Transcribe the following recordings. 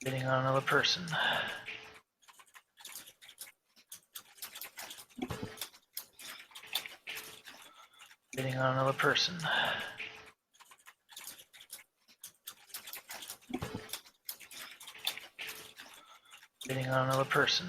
Bidding on another person. Bidding on another person. Bidding on another person.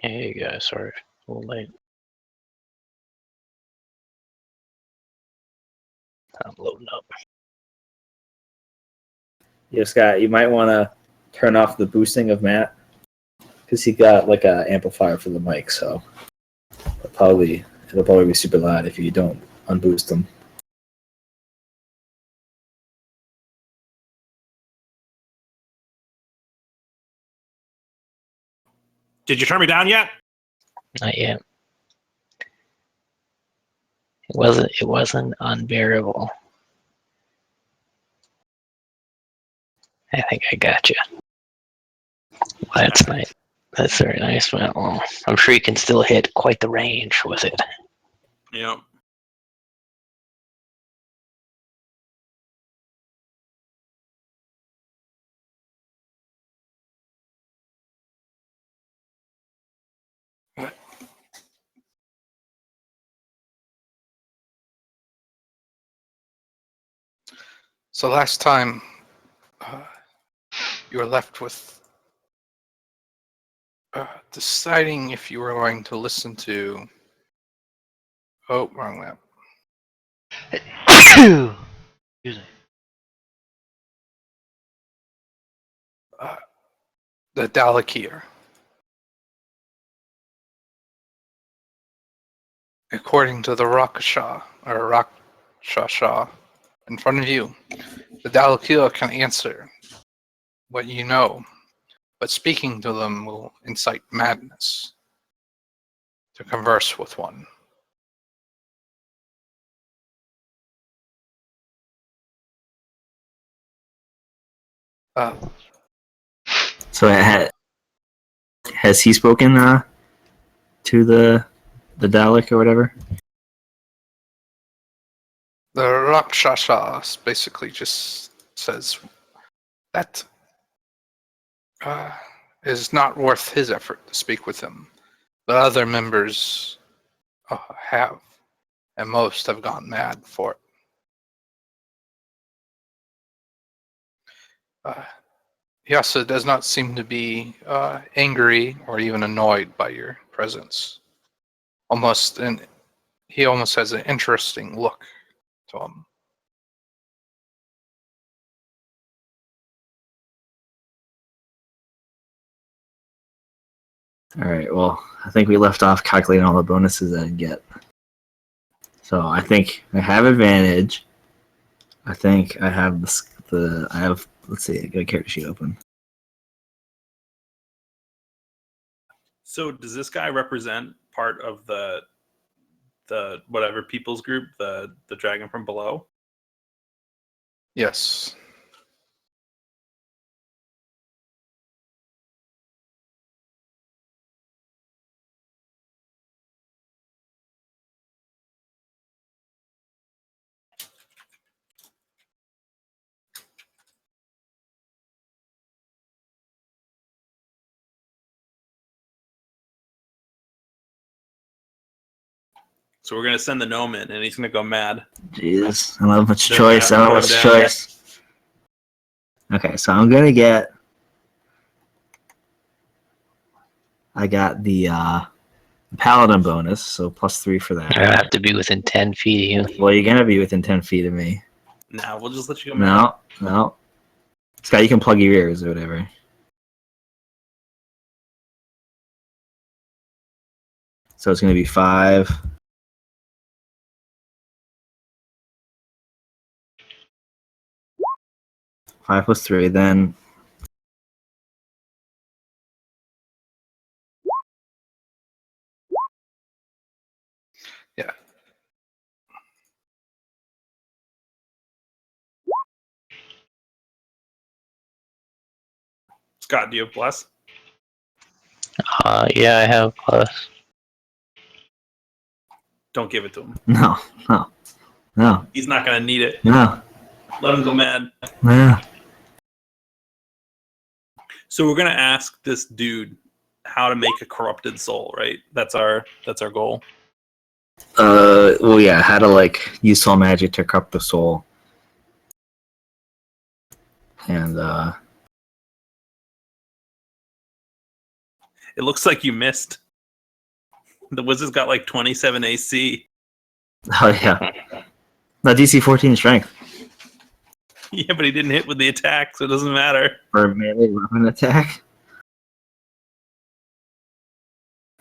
Hey guys, sorry, a little late. I'm loading up. Yeah, Scott, you might want to turn off the boosting of Matt because he got like a amplifier for the mic, so it'll probably be super loud if you don't unboost them. Did you turn me down yet? Not yet. It wasn't unbearable. I think I got you. Well, that's nice. That's very nice. Well, I'm sure you can still hit quite the range with it. Yep. So last time, you were left with deciding if you were going to listen to. Oh, wrong map. Excuse me. The Dalekir. According to the Rakshasa, or Rakshasa, in front of you, the Dalekir can answer what you know, but speaking to them will incite madness to converse with one. So has he spoken to the Dalek or whatever? The Rakshasa basically just says that is not worth his effort to speak with him. The other members have, and most have gone mad for it. He also does not seem to be angry or even annoyed by your presence. He almost has an interesting look to him. All right. Well, I think we left off calculating all the bonuses I'd get. So I think I have advantage. I think I have I have. Let's see. I got a character sheet open. So does this guy represent part of the whatever people's group, the dragon from below? Yes. So we're gonna send the gnome in, and he's gonna go mad. Jesus, I don't have much Doesn't choice. I have don't to have much go down. choice. Okay, so I'm gonna get. I got the paladin bonus, so +3 for I that. have to be within 10 feet of you. Well, you're gonna be within 10 feet of me. Nah, we'll just let you go mad. No. Scott, you can plug your ears or whatever. So it's gonna be 5. 5 + 3, then Yeah. Scott, do you have bless? Yeah, I have plus. Don't give it to him. no. He's not gonna need it. No. Let him go mad. No. So we're gonna ask this dude how to make a corrupted soul, right? That's our goal. Well, yeah, how to like use soul magic to corrupt the soul, and It looks like you missed. The wizard's got like 27 AC. oh yeah, no DC 14 strength Yeah, but he didn't hit with the attack, so it doesn't matter. for melee weapon attack.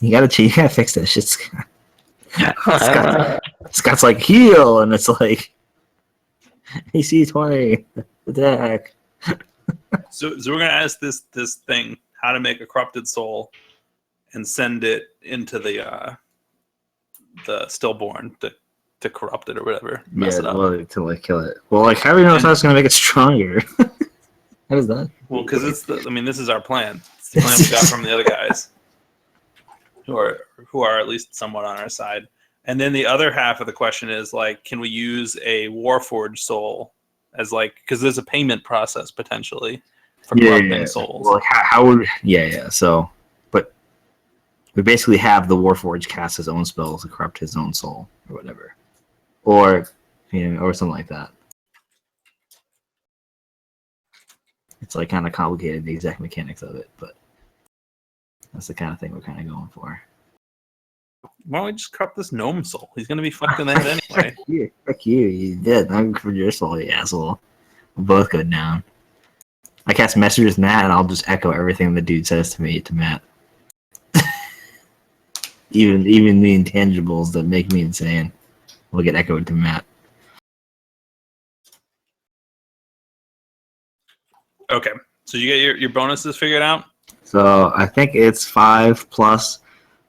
You gotta fix that shit. Scott's like heal, and it's like AC 20 attack. So we're gonna ask this thing how to make a corrupted soul, and send it into the stillborn to corrupt it or whatever. Mess it up. Well, to like kill it. Well, like how do you know how it's gonna make it stronger? How does that? Well, because this is our plan. It's the plan we got from the other guys, who are at least somewhat on our side. And then the other half of the question is like, can we use a Warforged soul as like, because there's a payment process potentially for corrupting souls. Well, how would So, but we basically have the Warforged cast his own spells to corrupt his own soul or whatever, or or something like that. It's like kind of complicated, the exact mechanics of it, but that's the kind of thing we're kind of going for. Why don't we just corrupt this gnome soul? He's gonna be fucked in the head anyway. Fuck you, you did. I'm for your soul, you asshole. We'll both go down. I cast message with Matt, and I'll just echo everything the dude says to me to Matt. even the intangibles that make me insane will get echoed to Matt. Okay, so you get your bonuses figured out. So I think it's 5 plus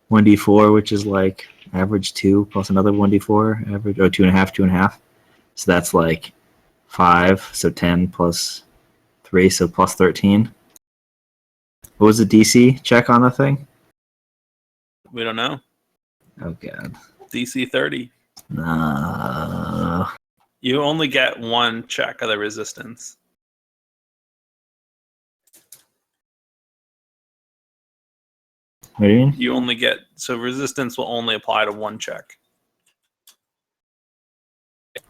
1d4, which is like average 2 plus another 1d4 average, or 2.5. So that's like 5. So 10 plus 3, so plus 13. What was the DC check on the thing? We don't know. Oh god. DC 30. No. You only get one check of the resistance. What do you mean? You only get resistance will only apply to one check.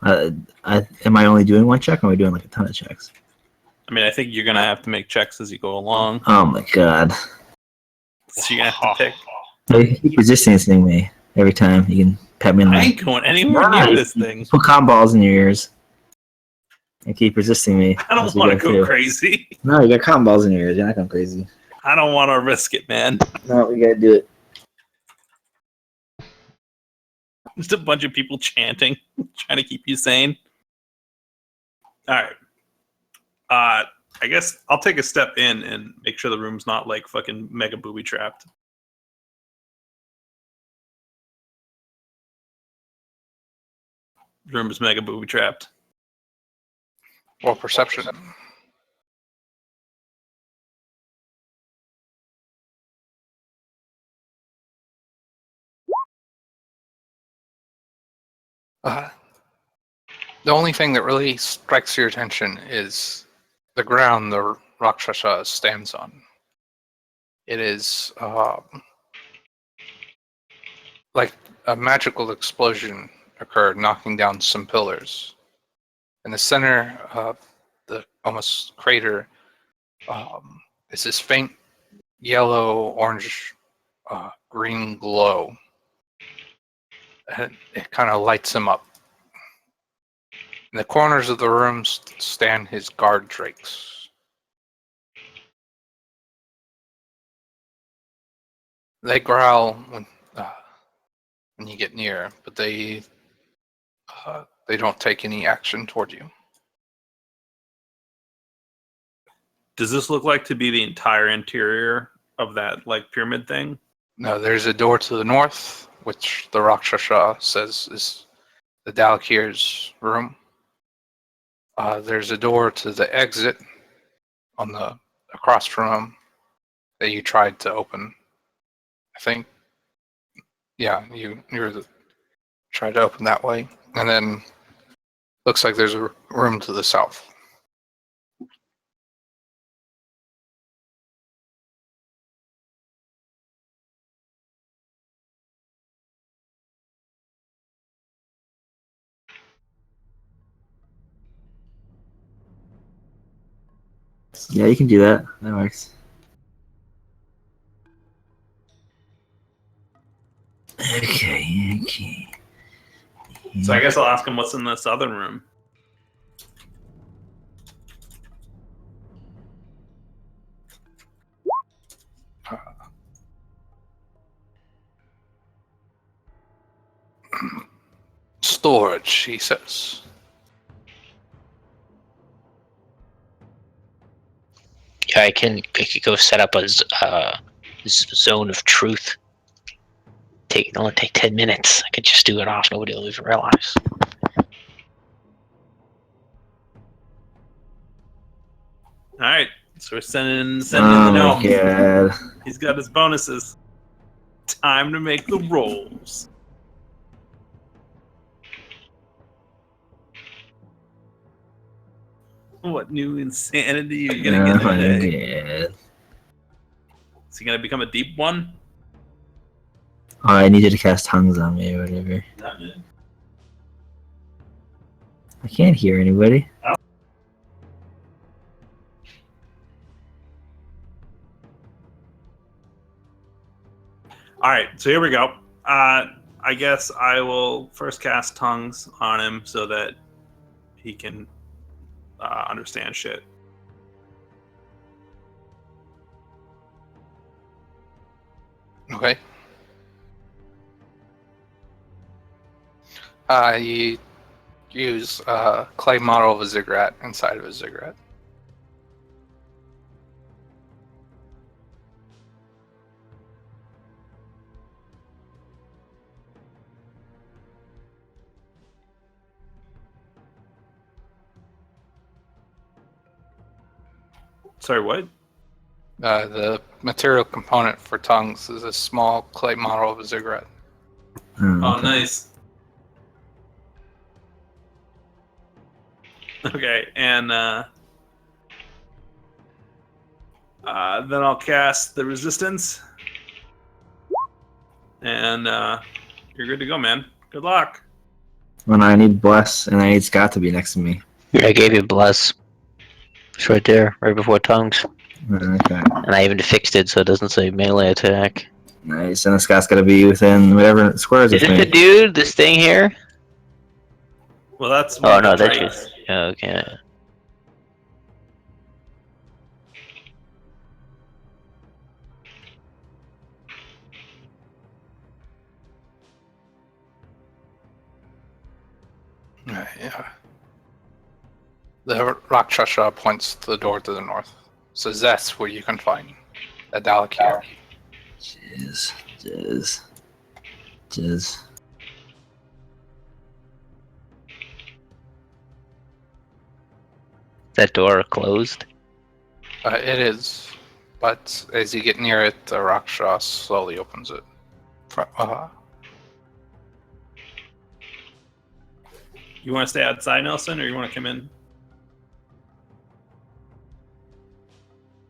Am I only doing one check, or am I doing like a ton of checks? I mean, I think you're gonna have to make checks as you go along. Oh my god. So you're gonna have to pick. You keep resisting me every time. You can pet me in I the ain't going anywhere near this thing. put cotton balls in your ears. And keep resisting me. I don't want to go crazy. No, you got cotton balls in your ears. You're not going crazy. I don't want to risk it, man. No, we gotta do it. Just a bunch of people chanting, trying to keep you sane. All right. I guess I'll take a step in and make sure the room's not like fucking mega booby trapped. The room is mega booby trapped. Well, perception. The only thing that really strikes your attention is the ground the Rakshasa stands on. It is like a magical explosion occurred, knocking down some pillars. In the center of the almost crater is this faint yellow, orange, green glow. And it kind of lights him up. In the corners of the room stand his guard drakes. They growl when you get near, but they don't take any action toward you. Does this look like to be the entire interior of that like pyramid thing? No, there's a door to the north, which the Rakshasa says is the Dalakir's room. There's a door to the exit on the across from him that you tried to open. I think, yeah, you tried to open that way, and then looks like there's a room to the south. Yeah, you can do that. That works. Okay. So I guess I'll ask him what's in this other room. Storage, he says. Yeah, I could go set up a zone of truth. It'll only take 10 minutes. I could just do it off. Nobody will even realize. All right, so we're sending the gnome. God. He's got his bonuses. Time to make the rolls. What new insanity are you gonna get today? God. Is he gonna become a deep one? Oh, I need you to cast tongues on me or whatever. Not good. I can't hear anybody. All right, so here we go. I guess I will first cast tongues on him so that he can understand shit. Okay. You use a clay model of a ziggurat inside of a ziggurat. Sorry, what? The material component for tongues is a small clay model of a ziggurat. Oh, Okay. nice. Okay, and then I'll cast the resistance, and you're good to go, man. Good luck. Well, I need bless, and I need Scott to be next to me. Here, I gave you bless. It's right there, right before tongues. Okay. And I even fixed it so it doesn't say melee attack. Nice. And then Scott's got to be within whatever squares Is with it me. the dude? This thing here? Well, that's Oh one no, of the that's traits. just okay. Yeah. The Rakshasa points to the door to the north. Says that's where you can find a Dalakir. Jizz. That door closed. It is, but as you get near it, the Rakshasa slowly opens it. You want to stay outside, Nelson, or you want to come in?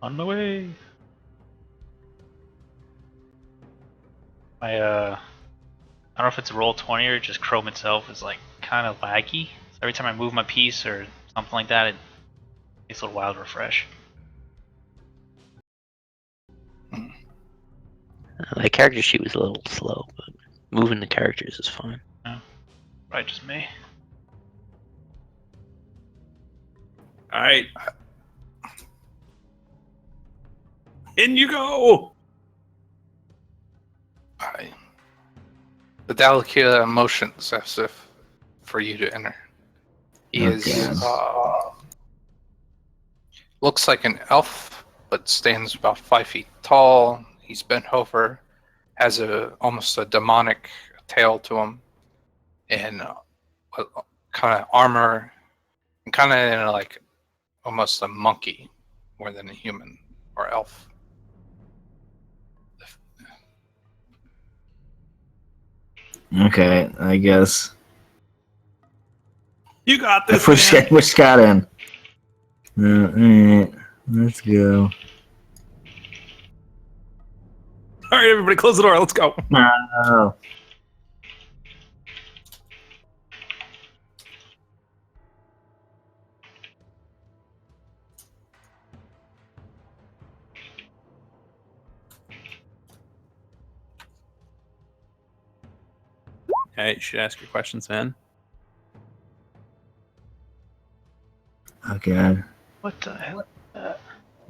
On my way. I I don't know if it's Roll20 or just Chrome itself is like kind of laggy. So every time I move my piece or something like that, it takes a little while to refresh. My character sheet was a little slow, but moving the characters is fine. Right, just me. All right. In you go. The Dalakila motions as if for you to enter. He is looks like an elf, but stands about 5 feet tall. He's bent over, has almost a demonic tail to him, and kind of armor, and kind of in like almost a monkey more than a human or elf. Okay, I guess. You got I this, pushed man. Scott in. Alright, let's go. All right, everybody, close the door. Let's go. Oh. Hey, you should ask your questions, man. Oh god. What the hell?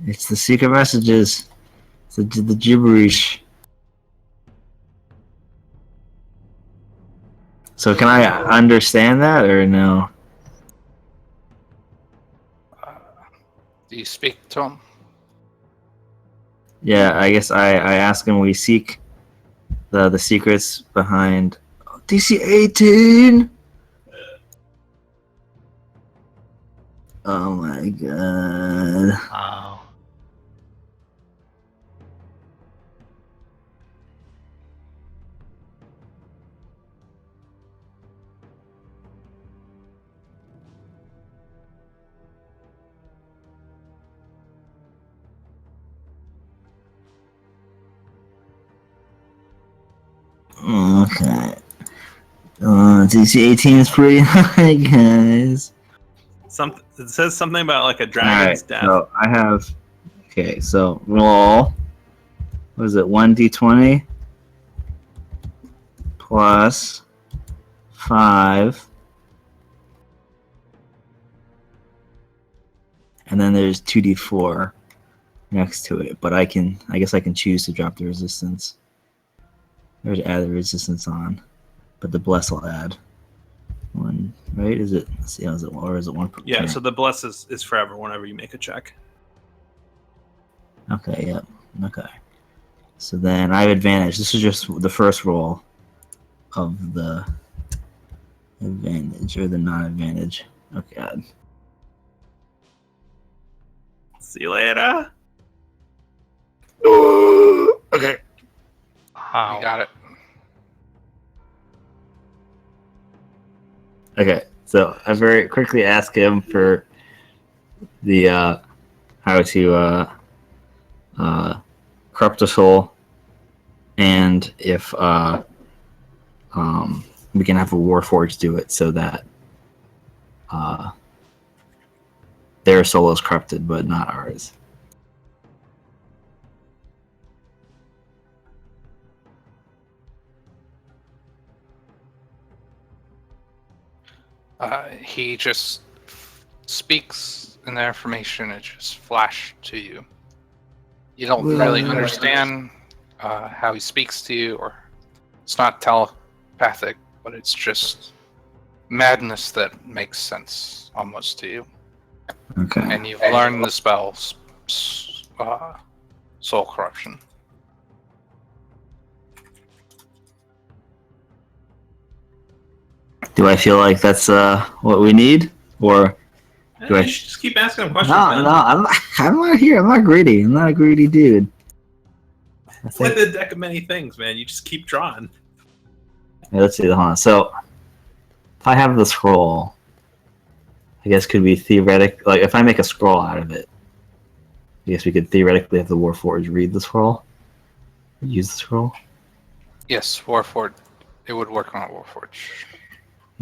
It's the secret messages. It's the gibberish. So can I understand that or no? Do you speak to him? Yeah, I guess I ask him. We seek the secrets behind DC 18. Oh my god. Wow. Okay. DC 18 is pretty high, guys. It says something about like a Alright, dragon's death. so I have. Okay, so roll. What is it? 1d20 plus 5. And then there's 2d4 next to it. But I guess I can choose to drop the resistance. Or to add the resistance on. But the bless will add. One, right? Is it? Let's see, is it, or is it one? Yeah, so the bless is forever whenever you make a check. Okay, yep. Okay. So then I have advantage. This is just the first roll of the advantage or the non-advantage. Oh god. See you later. Okay. Wow. You got it. Okay. So I very quickly ask him for the how to corrupt a soul, and if we can have a Warforged do it so that their soul is corrupted, but not ours. He just speaks, and the information it just flashed to you. You don't really understand how he speaks to you, or it's not telepathic, but it's just madness that makes sense almost to you. Okay. And you've learned the spell, soul corruption. Do I feel like that's what we need, or do I? You should just keep asking him questions. No, man. no, I'm not here. I'm not greedy. I'm not a greedy dude. It's like the deck of many things, man. You just keep drawing. Yeah, let's see. Hold on. So, if I have the scroll, I guess could be theoretic. Like, if I make a scroll out of it, I guess we could theoretically have the Warforged read the scroll, use the scroll. Yes, Warford it would work on a Warforge.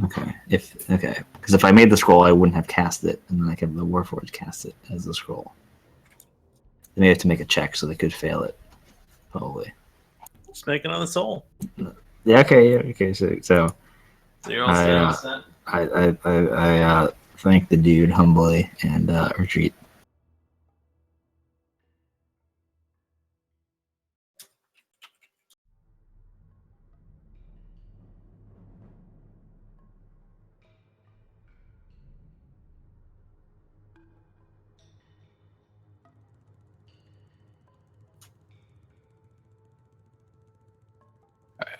Okay. Because if I made the scroll, I wouldn't have cast it, and then I could have the Warforged cast it as the scroll. They may have to make a check, so they could fail it, probably. Just make it on the soul. Yeah. Okay. So So you're all set. I thank the dude humbly and retreat.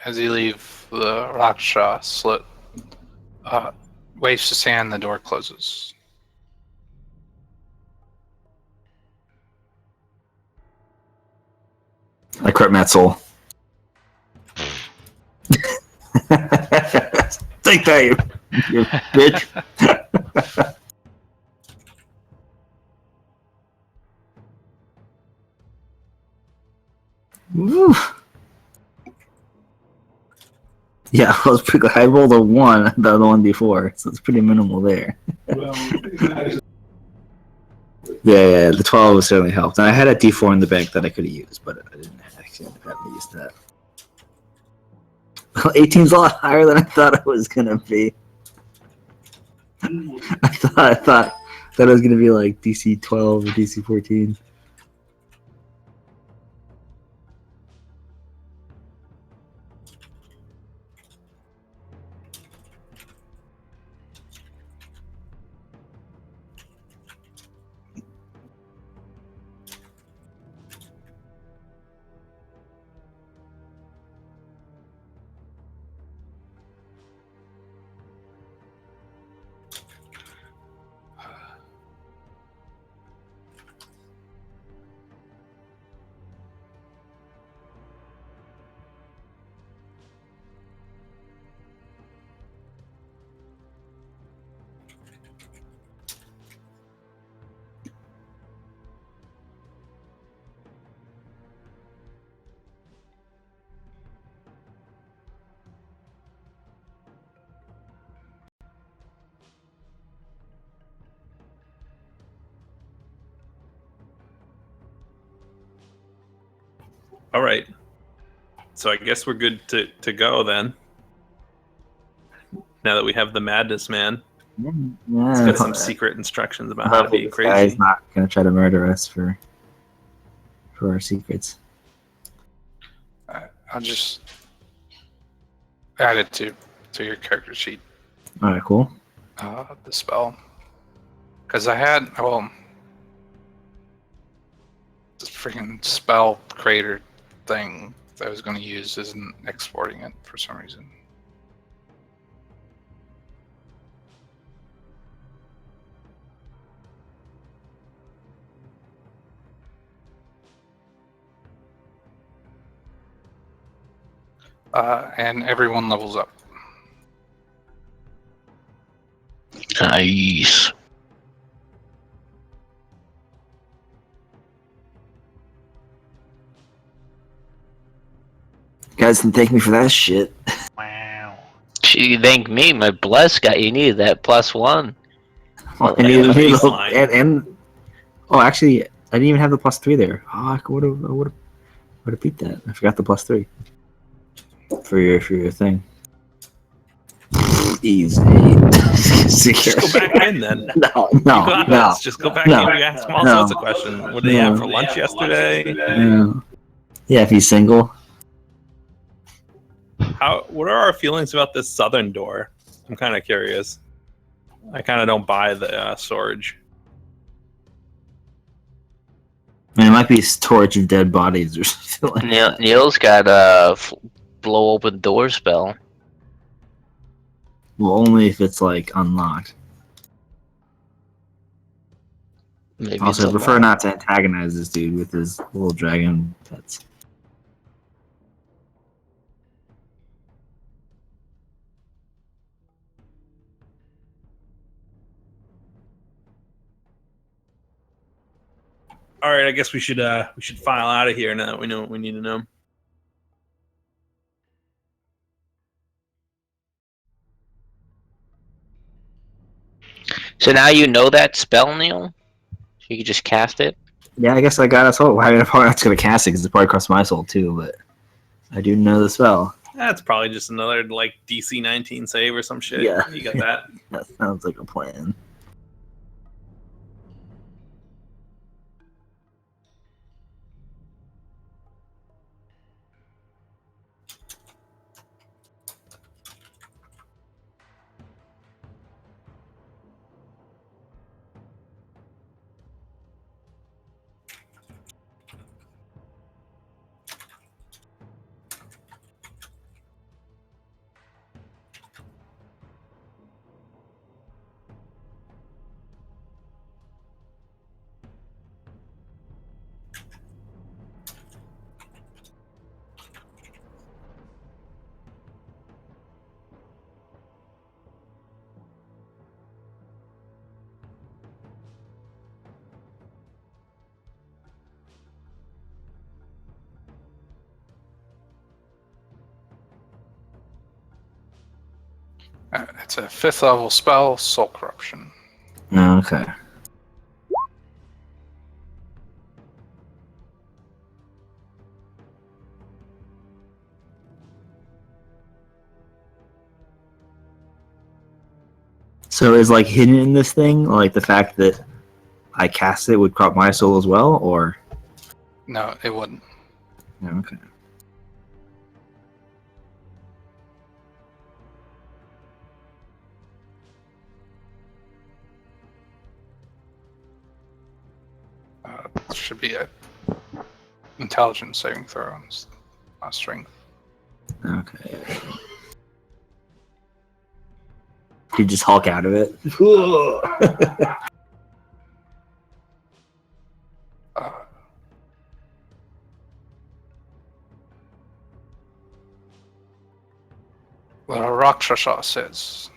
As you leave, the Raksha slit waves to sand. The door closes. I crit Metzel. Take that, you bitch. Woo. Yeah, I was pretty. I rolled a 1 the other one before, so it's pretty minimal there. Yeah, the 12 certainly helped. And I had a D4 in the bank that I could have used, but I didn't actually have to use that. 18's a lot higher than I thought it was gonna be. I thought it was gonna be like DC 12 or DC 14. All right. So I guess we're good to go then. Now that we have the Madness Man. Let's get some secret instructions about how to be This crazy. guy's not gonna try to murder us for our secrets. I'll just add it to your character sheet. All right, cool. The spell, because I had this freaking spell creator thing that I was going to use isn't exporting it for some reason. And everyone levels up. Nice. Guys didn't thank me for that shit. Wow. Gee, thank me. My bless got you needed that +1. I needed the a little, baseline. and oh, actually, I didn't even have the +3 there. Oh, I would have beat that. I forgot the +3 for your thing. Easy. Just go back in then. No. You got this. Just go back in. You ask him all No. sorts of questions. What did they have for lunch yesterday? Yeah, if he's single. What are our feelings about this southern door? I'm kind of curious. I kind of don't buy the Sorge. I mean, it might be storage of dead bodies or something like that. Neil's got a blow open door spell. Well, only if it's like unlocked. Maybe Also, I it's prefer unlocked. not to antagonize this dude with his little dragon pets. All right, I guess we should file out of here now that we know what we need to know. So now you know that spell, Neil? So you can just cast it? Yeah, I guess I got a soul. I mean, I'm probably not going to cast it because it's probably across my soul too, but I do know the spell. That's probably just another like DC 19 save or some shit. Yeah. You got that. That sounds like a plan. It's a 5th level spell, Soul Corruption. Okay. So is like hidden in this thing, like the fact that I cast it would corrupt my soul as well, or? No, it wouldn't. Okay. It should be a intelligence saving throw, not strength. Okay. You just hulk out of it. Uh, the Rakshasa says,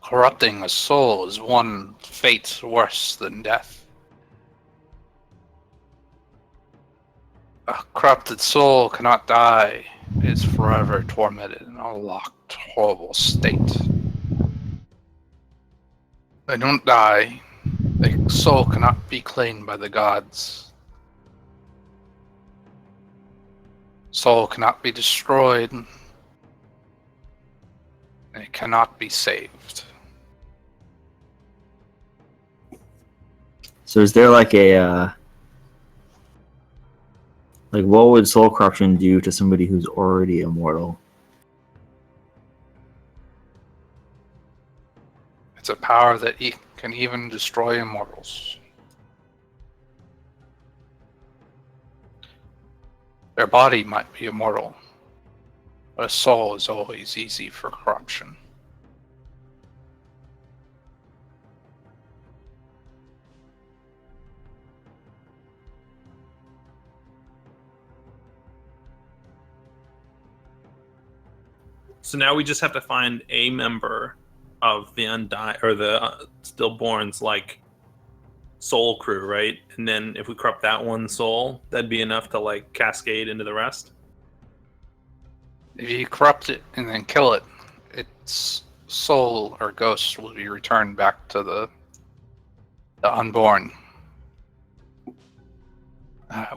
corrupting a soul is one fate worse than death. A corrupted soul cannot die, it is forever tormented in a locked, horrible state. They don't die, the soul cannot be claimed by the gods. Soul cannot be destroyed, and it cannot be saved. So is there like a like what would soul corruption do to somebody who's already immortal? It's a power that can even destroy immortals. Their body might be immortal, but a soul is always easy for corruption. So now we just have to find a member of the undying or the stillborn's like soul crew, right? And then if we corrupt that one soul, that'd be enough to like cascade into the rest. If you corrupt it and then kill it, its soul or ghost will be returned back to the unborn.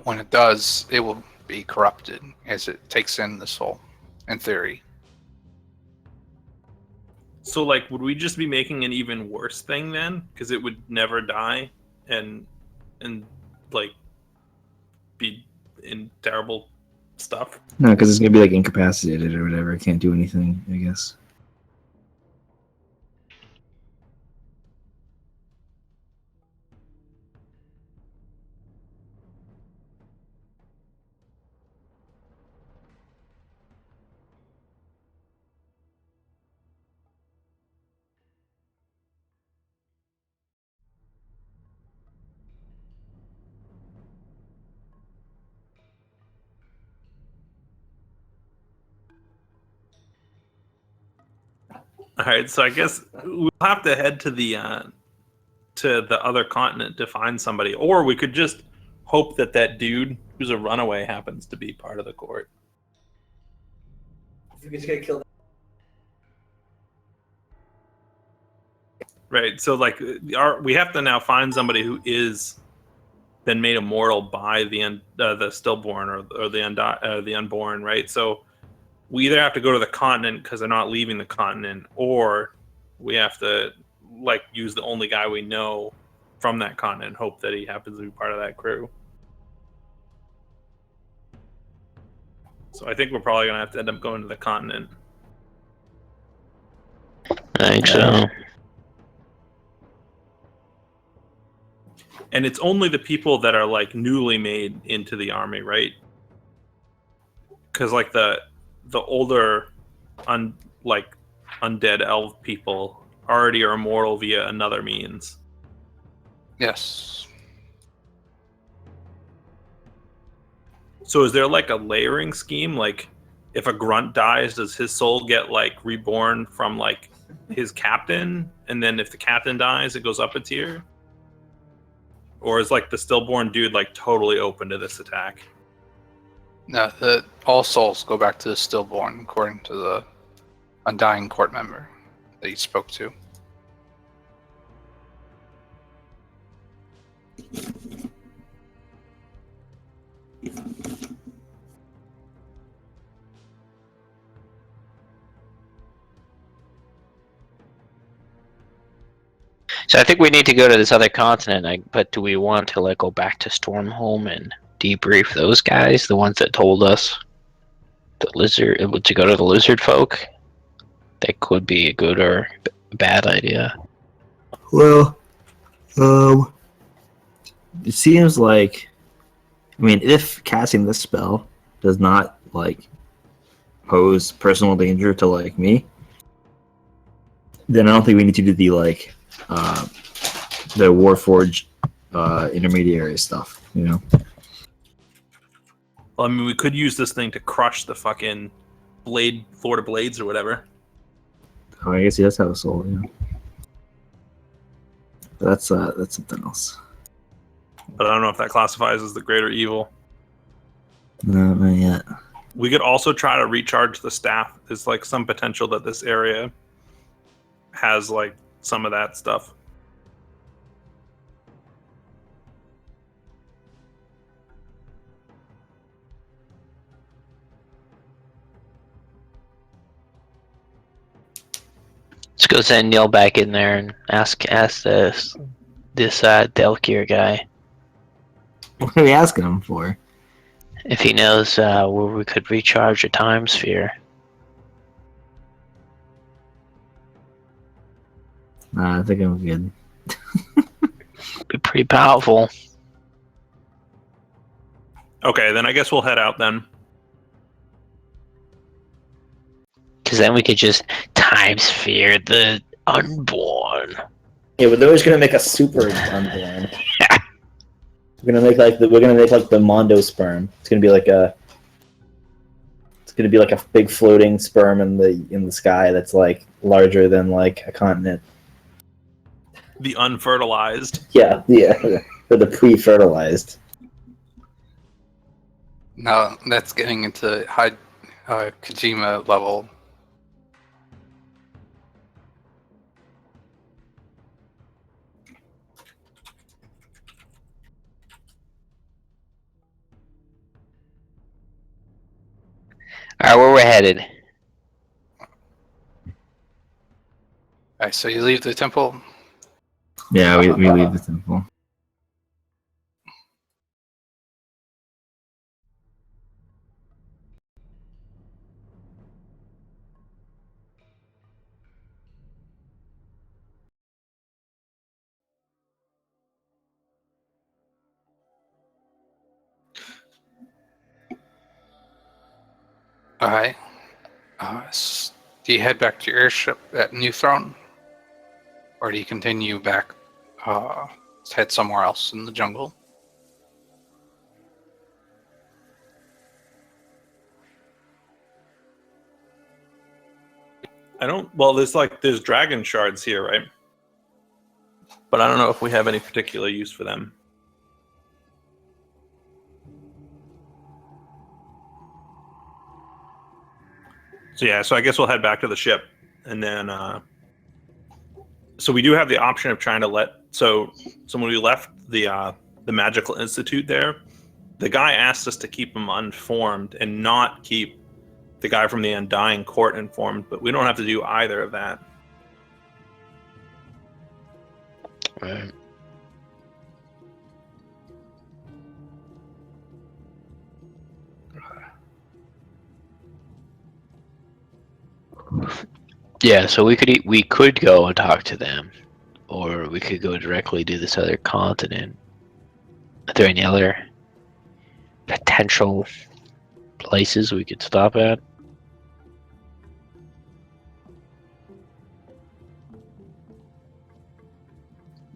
When it does, it will be corrupted as it takes in the soul, in theory. So like, would we just be making an even worse thing then? Because it would never die and like be in terrible stuff. No, because it's gonna be like incapacitated or whatever. It can't do anything, I guess. All right, so I guess we'll have to head to the other continent to find somebody, or we could just hope that that dude who's a runaway happens to be part of the court. If you just get killed. Right. So like we have to now find somebody who is been made immortal by the stillborn or the unborn, right? So we either have to go to the continent because they're not leaving the continent, or we have to like use the only guy we know from that continent and hope that he happens to be part of that crew. So I think we're probably gonna have to end up going to the continent. I think so. And it's only the people that are like newly made into the army, right? Because like the older undead elf people already are immortal via another means. Yes. So is there like a layering scheme? Like if a grunt dies, does his soul get like reborn from like his captain, and then if the captain dies, it goes up a tier? Or is like the stillborn dude like totally open to this attack? No, all souls go back to the stillborn, according to the undying court member that you spoke to. So I think we need to go to this other continent. But do we want to like go back to Stormholm and debrief those guys, the ones that told us the lizard to go to the lizard folk? That could be a good or bad idea. Well, it seems like, I mean, if casting this spell does not like pose personal danger to like me, then I don't think we need to do the like the Warforged intermediary stuff. You know. Well, I mean, we could use this thing to crush the fucking Florida Blades or whatever. Oh, I guess he does have a soul. Yeah. But that's something else. But I don't know if that classifies as the greater evil. No, not yet. We could also try to recharge the staff. There's like some potential that this area has like some of that stuff. Let's go send Neil back in there and ask this Delkir guy What are we asking him for? if he knows where we could recharge a time sphere. Nah, I think I'm good. Be pretty powerful. Okay, then I guess we'll head out then. Because then we could just time sphere the unborn. Yeah, but they're just gonna make a super unborn. We're gonna make like the Mondo sperm. It's gonna be like a big floating sperm in the sky that's like larger than like a continent. The unfertilized. Yeah, or the pre-fertilized. Now that's getting into high Kojima level. Alright, where we're headed? Alright, so you leave the temple. Yeah, we leave the temple. Alright. Do you head back to your airship at New Throne? Or do you continue back, head somewhere else in the jungle? There's dragon shards here, right? But I don't know if we have any particular use for them. So I guess we'll head back to the ship, and then So we do have the option of trying to let. So when we left the Magical Institute there, the guy asked us to keep him uninformed and not keep the guy from the Undying Court informed. But we don't have to do either of that. Right. Yeah, so we could go and talk to them, or we could go directly to this other continent. Are there any other potential places we could stop at?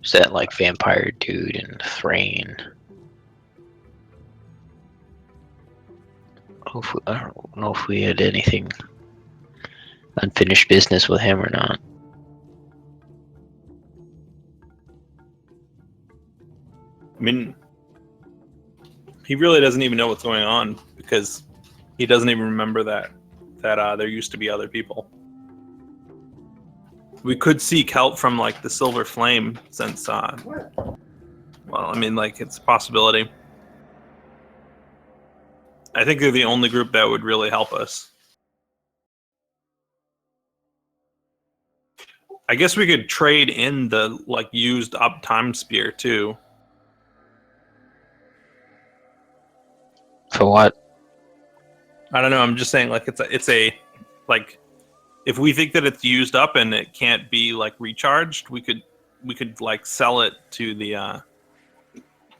Is that like Vampire Dude and Thrain? I don't know if we had anything unfinished business with him or not. I mean, he really doesn't even know what's going on because he doesn't even remember that there used to be other people. We could seek help from like the Silver Flame since well, I mean, like, it's a possibility. I think they're the only group that would really help us. I guess we could trade in the like used up time spear too. For what? I don't know. I'm just saying, like, it's a like, if we think that it's used up and it can't be like recharged, we could like sell it to the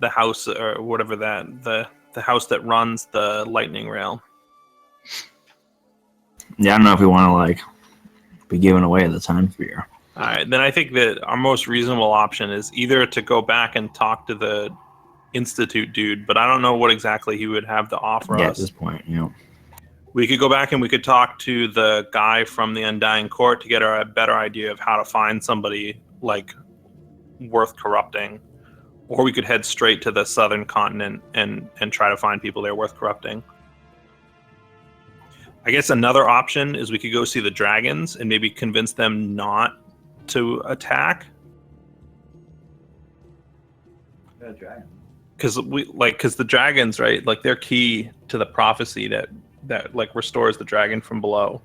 house or whatever the house that runs the lightning rail. Yeah, I don't know if we want to like be giving away the time sphere. All right, then I think that our most reasonable option is either to go back and talk to the Institute dude, but I don't know what exactly he would have to offer Yeah, us. at this point, you know. We could go back and we could talk to the guy from the Undying Court to get a better idea of how to find somebody like worth corrupting, or we could head straight to the southern continent and try to find people there worth corrupting. I guess another option is we could go see the dragons and maybe convince them not to attack. Because the dragons, right? Like, they're key to the prophecy that like restores the dragon from below.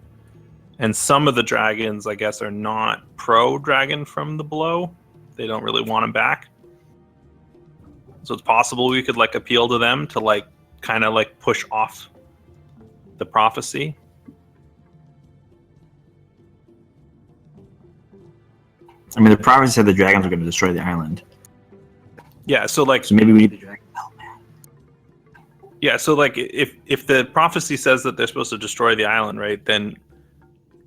And some of the dragons, I guess, are not pro dragon from the below. They don't really want him back. So it's possible we could like appeal to them to like kind of like push off the prophecy. I mean, the prophecy said the dragons are going to destroy the island. Yeah, so like, So maybe we need the dragon. Oh, man. yeah, so like if the prophecy says that they're supposed to destroy the island, right, then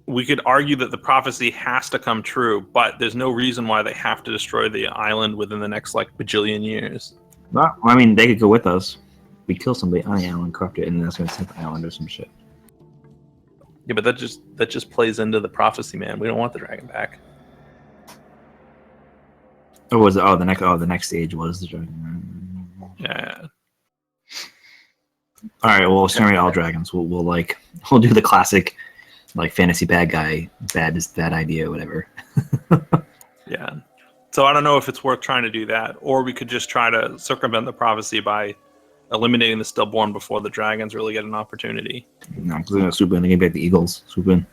we could argue that the prophecy has to come true, but there's no reason why they have to destroy the island within the next like bajillion years. Well, I mean, they could go with us. We kill somebody on the island, corrupt it, and that's going to sink the island or some shit. Yeah, but that just plays into the prophecy, man. We don't want the dragon back. The next stage was the dragon. Yeah. All right, well, generate all dragons. We'll do the classic, like, fantasy bad guy, bad idea, whatever. Yeah. So I don't know if it's worth trying to do that, or we could just try to circumvent the prophecy by eliminating the stillborn before the dragons really get an opportunity. No, because they're going to swoop in. They're going to be like the Eagles. Swoop in.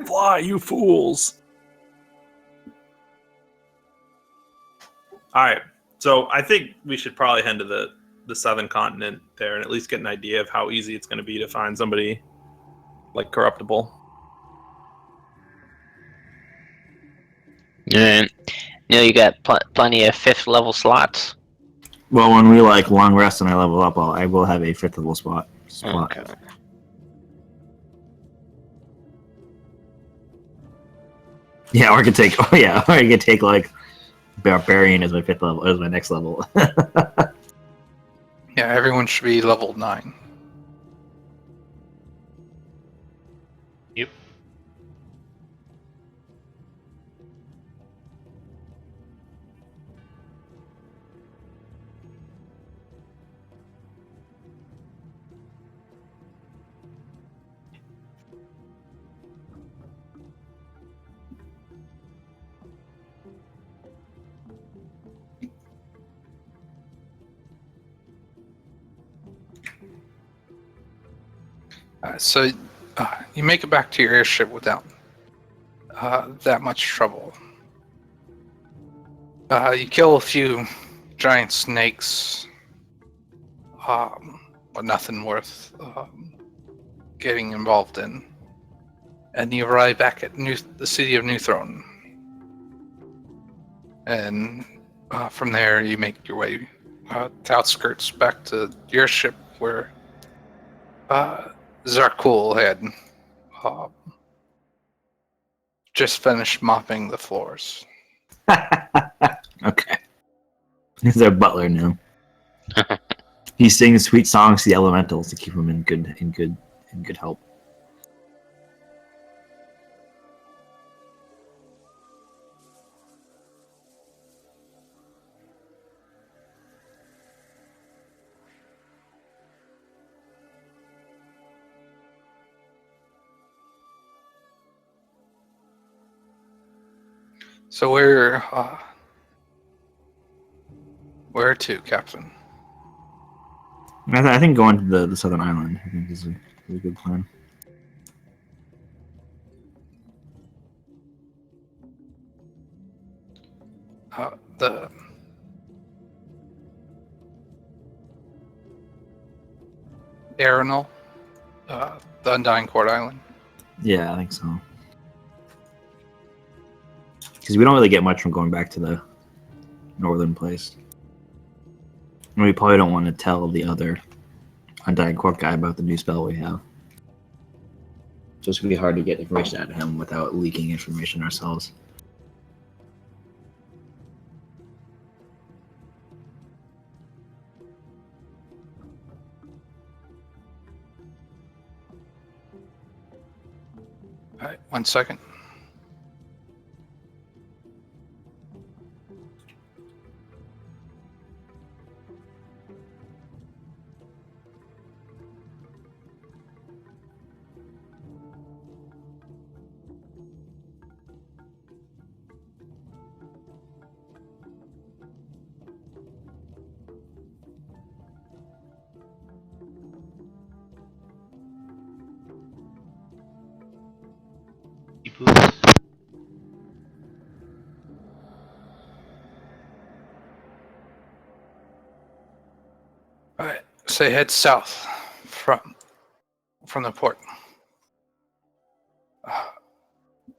Fly, you fools! All right. So I think we should probably head to the southern continent there and at least get an idea of how easy it's going to be to find somebody like corruptible. And you got plenty of 5th level slots. Well, when we like long rest and I level up, I will have a 5th level spot. Okay. Yeah, or I could take. Oh yeah, or I could take like Barbarian as my 5th level, as my next level. Yeah, everyone should be level 9. Yep. So you make it back to your airship without that much trouble. You kill a few giant snakes, but nothing worth getting involved in. And you arrive back at the city of New Throne. And from there, you make your way to outskirts back to your ship where Zarkul had just finished mopping the floors. Okay. He's our butler now. He sings sweet songs to the elementals to keep them in good health. So where to, Captain? I think going to the southern island, I think is a good plan. The Eberron, the Undying Court Island. Yeah, I think so. Because we don't really get much from going back to the northern place. And we probably don't want to tell the other Undying Court guy about the new spell we have. So it's going to be hard to get information out of him without leaking information ourselves. All right, 1 second. All right, so head south from the port.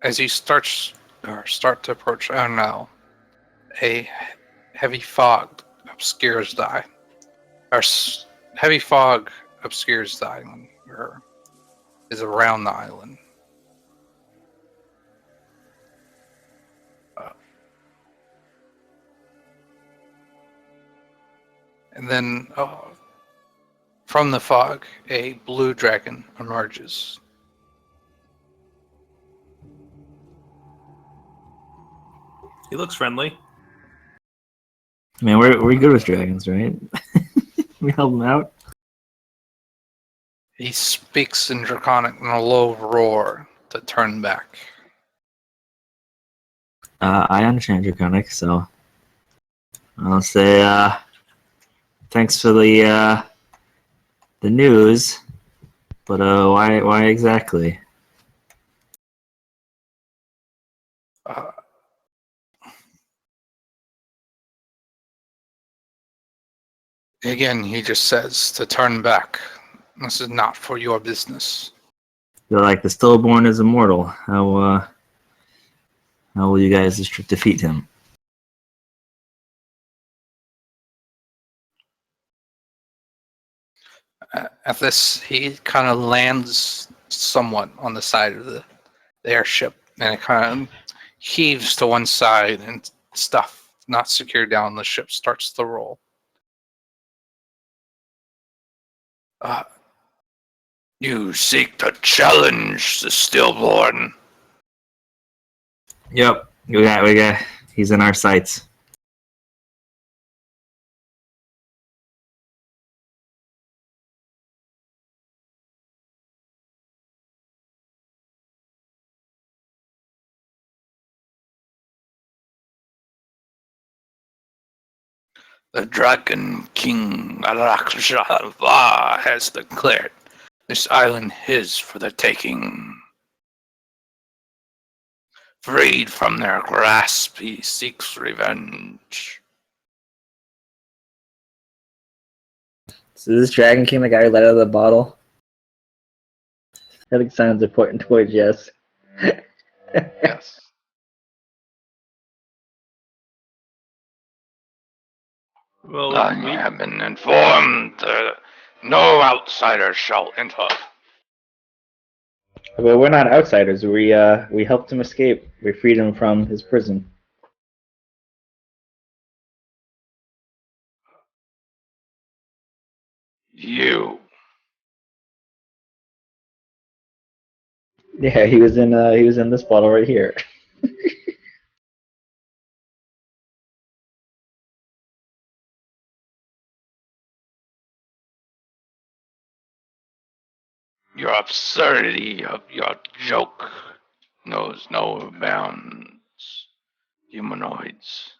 As you start to approach, I don't know, a heavy fog obscures the eye. Heavy fog obscures the island, or is around the island. And then from the fog, a blue dragon emerges. He looks friendly. Man, we're good with dragons, right? We help them out. He speaks in Draconic in a low roar to turn back. I understand Draconic, so I'll say thanks for the news, but why exactly? Again, he just says to turn back. This is not for your business. They're like the stillborn is immortal. How will you guys defeat him? At this, he kind of lands somewhat on the side of the airship, and it kind of heaves to one side, and stuff not secured down the ship starts to roll. You seek to challenge the stillborn. Yep, we got. He's in our sights. The Dragon King Araksha has declared This island is for the taking. Freed from their grasp, he seeks revenge. So this Dragon King, the guy who let out of the bottle? I think signs are pointing towards yes. Yes. Well, I have been informed no outsider shall enter. Well, we're not outsiders. We helped him escape. We freed him from his prison. You. Yeah, he was in this bottle right here. Your absurdity of your joke knows no bounds. Humanoids.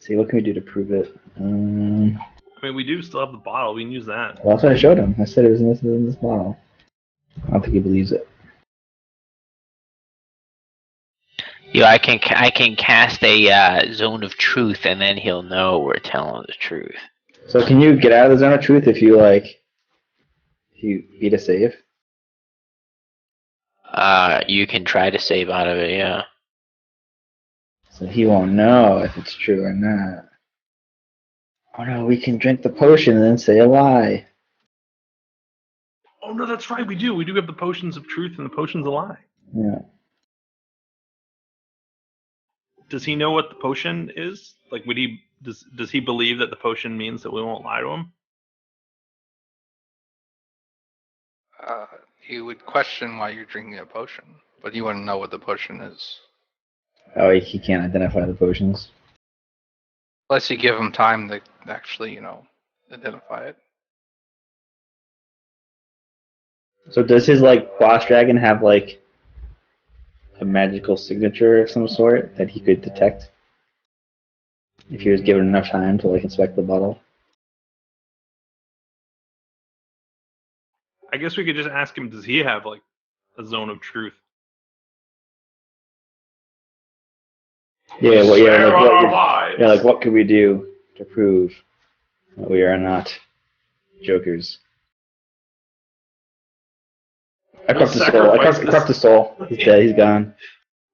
See, what can we do to prove it? I mean, we do still have the bottle. We can use that. Well, that's what I showed him. I said it was in this bottle. I don't think he believes it. Yo, I can cast a zone of truth, and then he'll know we're telling the truth. So can you get out of the zone of truth if you beat a save? You can try to save out of it, yeah. So he won't know if it's true or not. Oh no, we can drink the potion and then say a lie. Oh no, that's right. We do. We do have the potions of truth and the potions of lie. Yeah. Does he know what the potion is? Like, would he does he believe that the potion means that we won't lie to him? He would question why you're drinking a potion, but you wouldn't know what the potion is. Oh, he can't identify the potions. Unless you give him time to actually, identify it. So does his boss dragon have a magical signature of some sort that he could detect if he was given enough time to inspect the bottle? I guess we could just ask him. Does he have a zone of truth? Yeah, Sarah what could we do to prove that we are not jokers? I corrupt the soul. I corrupt the soul. He's dead. He's gone.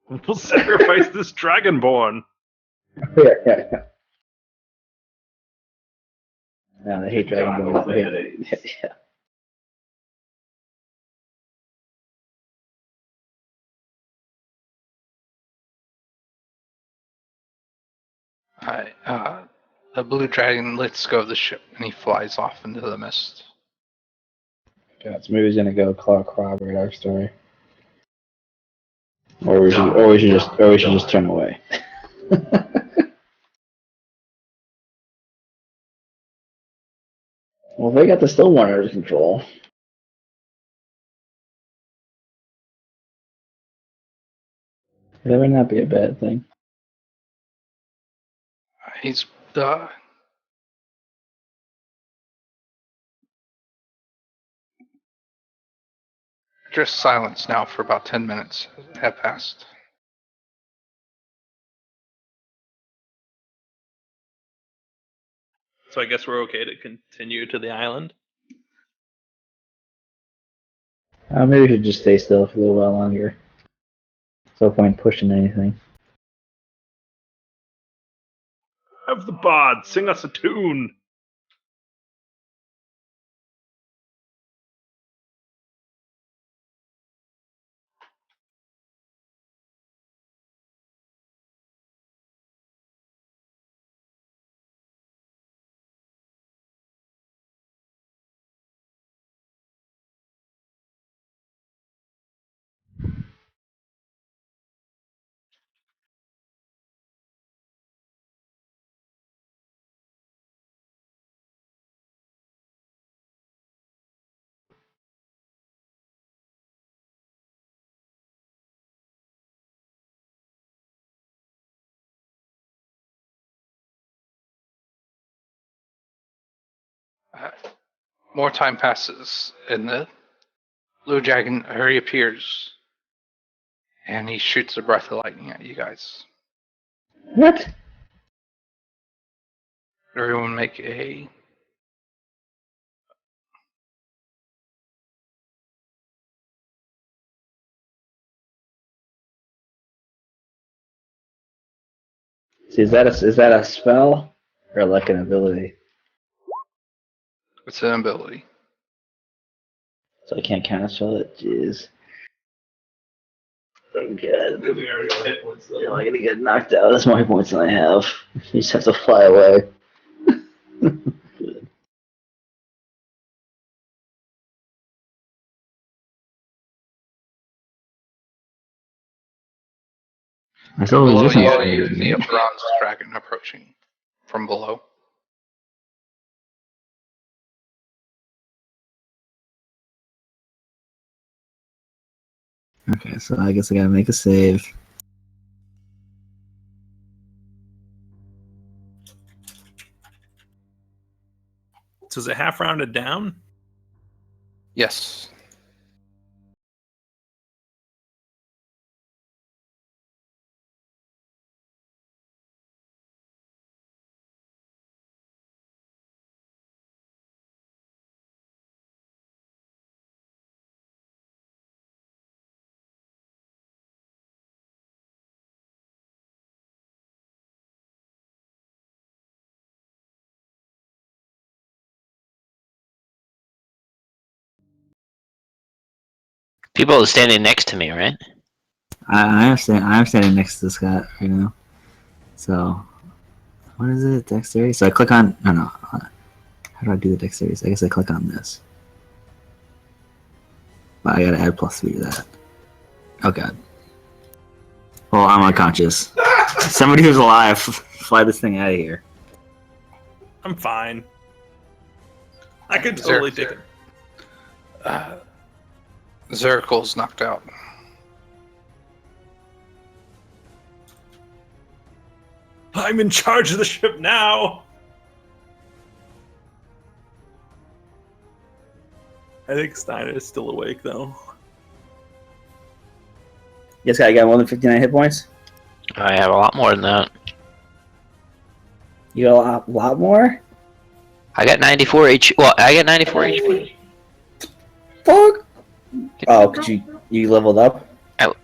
We'll sacrifice this dragonborn. Yeah. No, they hate Dragonborn. Yeah. The blue dragon lets go of the ship and he flies off into the mist. God, so maybe he's gonna go corroborate our story, or we should just turn away. Well, they got the Stillborn under control. That would not be a bad thing. He's just silence now for about 10 minutes have passed. So I guess we're okay to continue to the island. Maybe we should just stay still for a little while longer. There's no point pushing anything. Have the bard sing us a tune. More time passes, and the blue dragon reappears, and he shoots a breath of lightning at you guys. What? Everyone make a... See, is that a spell or like an ability? It's an ability. So I can't counterspell it. Jeez. Oh god. Am I gonna get knocked out? That's more hit points than I have. You just have to fly away. I still Below resistance. you see a bronze dragon approaching from below. Okay, so I guess I gotta make a save. So is it half rounded down? Yes. People are standing next to me, right? I understand. I'm standing next to Scott right now. So, what is it? Dexterity. So I click on. No. How do I do the dexterity? I guess I click on this. But I gotta add +3 to that. Oh god. Well, I'm unconscious. Somebody who's alive, fly this thing out of here. I'm fine. I could totally take it. Zericle's knocked out. I'm in charge of the ship now. I think Steiner is still awake though. Yes, guy, you got more than 59 hit points? I have a lot more than that. You got a lot more? I got 94 HP. Well, I got 94 HP. Fuck! Oh, cause you leveled up?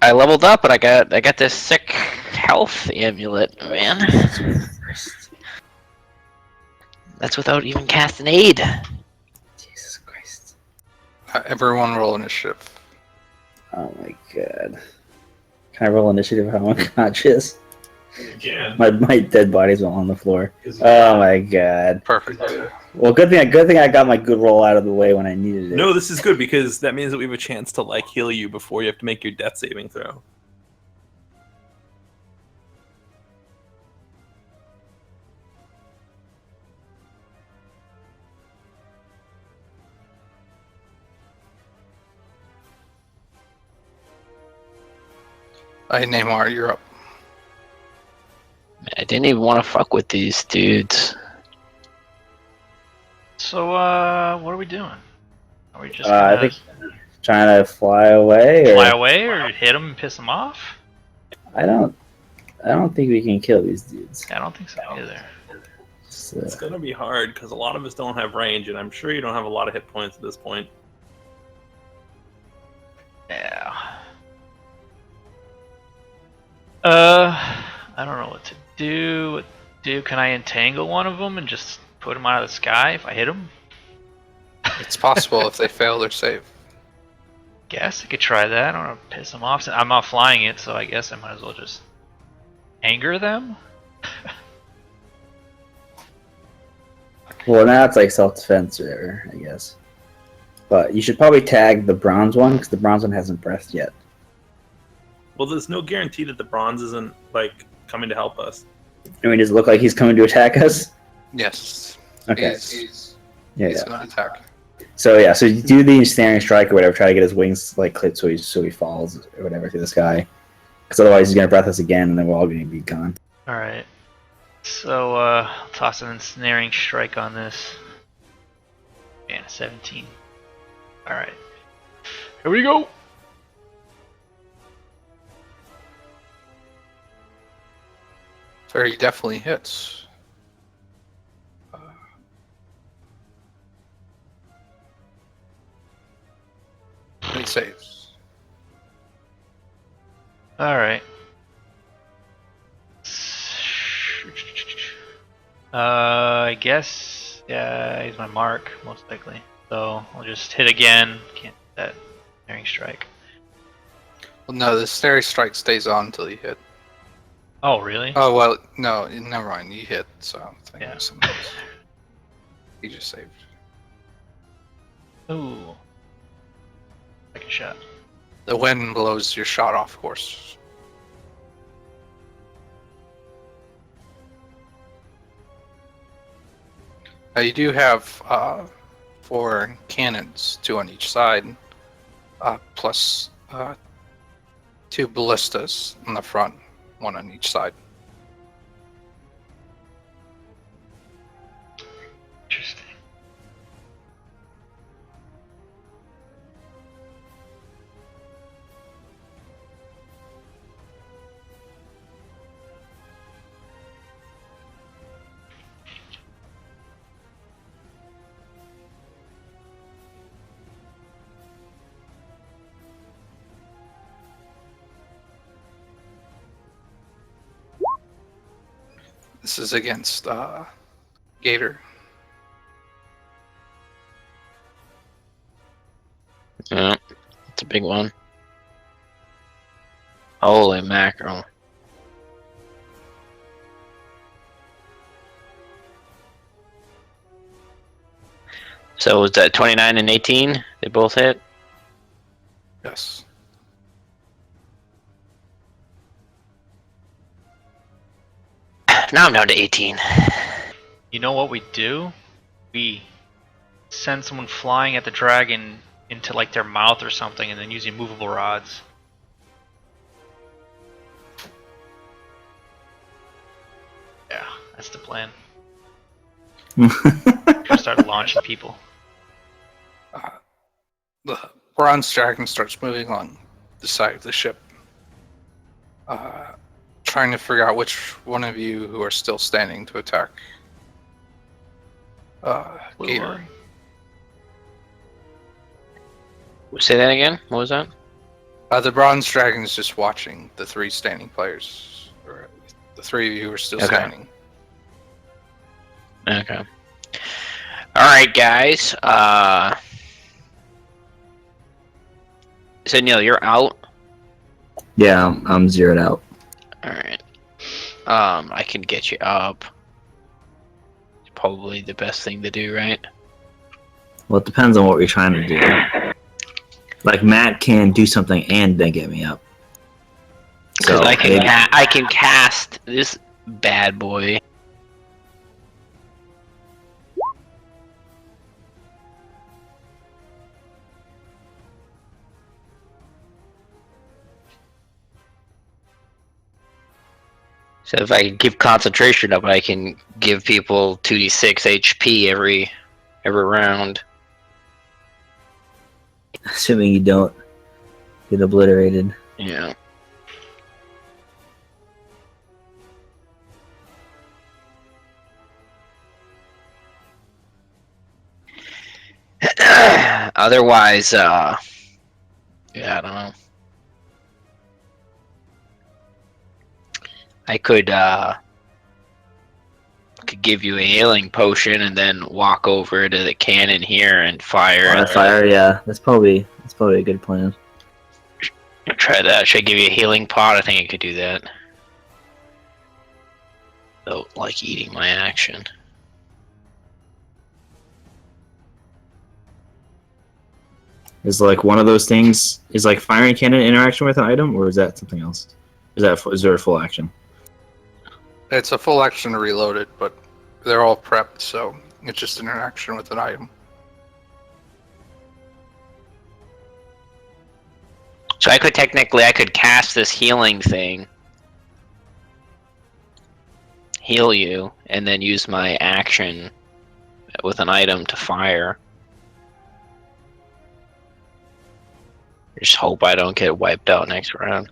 I leveled up, but I got this sick health amulet, man. That's without even casting aid. Jesus Christ. Everyone roll initiative. Oh my god. Can I roll initiative if I'm unconscious? You can. My dead body's on the floor. Oh my god. Perfect. Well, good thing I got my good roll out of the way when I needed it. No, this is good because that means that we have a chance to like heal you before you have to make your death saving throw. Hey, Neymar, you're up. I didn't even want to fuck with these dudes. So, what are we doing? Are we just I gonna think trying to fly away. Or... fly away or hit them and piss them off? I don't think we can kill these dudes. I don't think so either. So, It's gonna be hard because a lot of us don't have range, and I'm sure you don't have a lot of hit points at this point. Yeah. I don't know what to do. Can I entangle one of them and just put them out of the sky if I hit them? It's possible if they fail their save. Guess I could try that. I don't want to piss them off. I'm not flying it, so I guess I might as well just anger them. well, now it's like self-defense or whatever, I guess. But you should probably tag the bronze one because the bronze one hasn't breathed yet. Well, there's no guarantee that the bronze isn't like coming to help us. I mean, does it look like he's coming to attack us? Yes. Okay. He's Yeah. gonna attack. So yeah, so you do the ensnaring strike or whatever, try to get his wings like clipped so he falls or whatever through the sky. Because otherwise he's gonna breath us again and then we're all gonna be gone. Alright. So, toss an ensnaring strike on this. And a 17. Alright. Here we go! Very definitely hits. He saves. Alright. I guess, yeah, he's my mark, most likely. So I'll just hit again. Can't hit that snaring strike. Well, no, the Snare Strike stays on until you hit. Oh, really? Oh, well, no, never mind. You hit, so I think Yeah. something else. He just saved. Ooh. Second shot. The wind blows your shot off course. You do have 4 cannons, 2 on each side, plus 2 ballistas on the front, 1 on each side. Interesting. This is against Gator. Yeah, it's a big one. Holy mackerel. So was that 29 and 18? They both hit? Yes. Now I'm down to 18. You know what we do? We send someone flying at the dragon into like their mouth or something and then use immovable rods. Yeah, that's the plan. Start launching people. The bronze dragon starts moving along the side of the ship, trying to figure out which one of you who are still standing to attack Blue Gator. one. Say that again? What was that? The bronze dragon is just watching the 3 standing players, or the 3 of you who are still Okay. standing. Okay. Alright, guys. So, Neil, you're out? Yeah, I'm zeroed out. Alright. I can get you up. It's probably the best thing to do, right? Well, it depends on what we're trying to do. Like, Matt can do something and then get me up. Because So, I can maybe- I can cast this bad boy. So if I give concentration up, I can give people 2d6 HP every round. assuming you don't get obliterated. Yeah. Otherwise, yeah, I don't know. I could give you a healing potion and then walk over to the cannon here and fire. Fire, yeah, that's probably a good plan. Try that. Should I give you a healing pot? I think I could do that. So, like eating my action. Is like one of those things is like firing cannon interaction with an item, or is that something else? Is there a full action? It's a full action to reload it, but they're all prepped, so it's just an interaction with an item. So I could cast this healing thing, heal you, and then use my action with an item to fire. Just hope I don't get wiped out next round.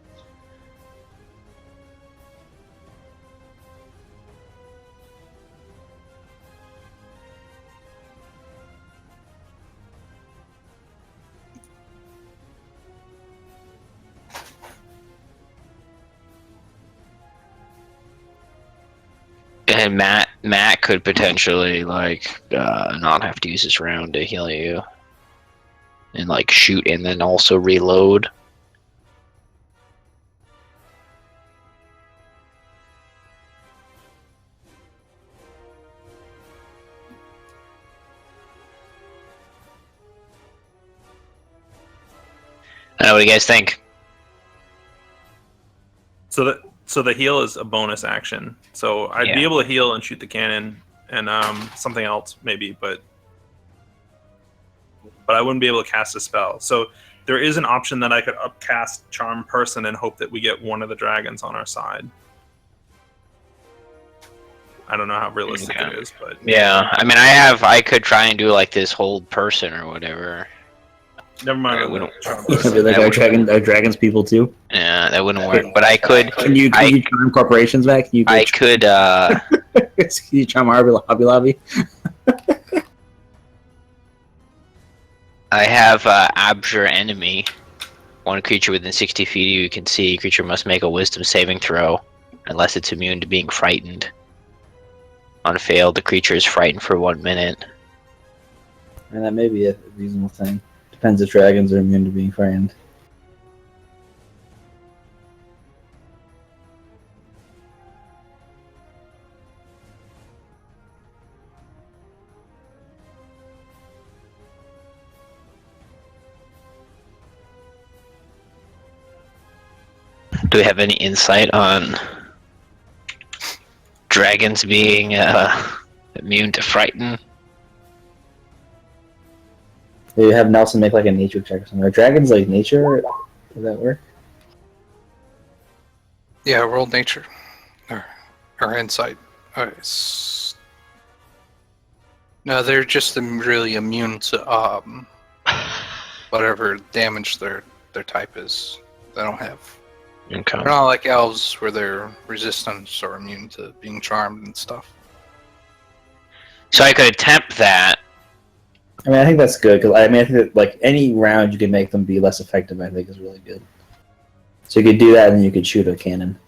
And Matt could potentially not have to use his round to heal you, and like shoot and then also reload. What do you guys think? So the heal is a bonus action. So I'd be able to heal and shoot the cannon and something else maybe, but I wouldn't be able to cast a spell. So there is an option that I could upcast Charm Person and hope that we get one of the dragons on our side. I don't know how realistic it is, but yeah, I mean, I could try and do like this hold person or whatever. Never mind. Dragons people too. Yeah, that wouldn't work. But I could. Can you charm corporations back? Can you charm Hobby Lobby? I have Abjure Enemy. One creature within 60 feet of you can see. Creature must make a Wisdom saving throw, unless it's immune to being frightened. On failed, the creature is frightened for 1 minute. And that may be a reasonable thing. Depends if dragons are immune to being frightened. Do we have any insight on dragons being immune to frighten? You have Nelson make like a nature check or something. Are dragons like nature? Does that work? Yeah, roll nature. Or insight. No, they're just really immune to whatever damage their type is. They don't have. Okay. They're not like elves where they're resistant or immune to being charmed and stuff. So I could attempt that. I mean, I think that's good because I think that like any round you can make them be less effective. I think is really good. So you could do that, and then you could shoot a cannon.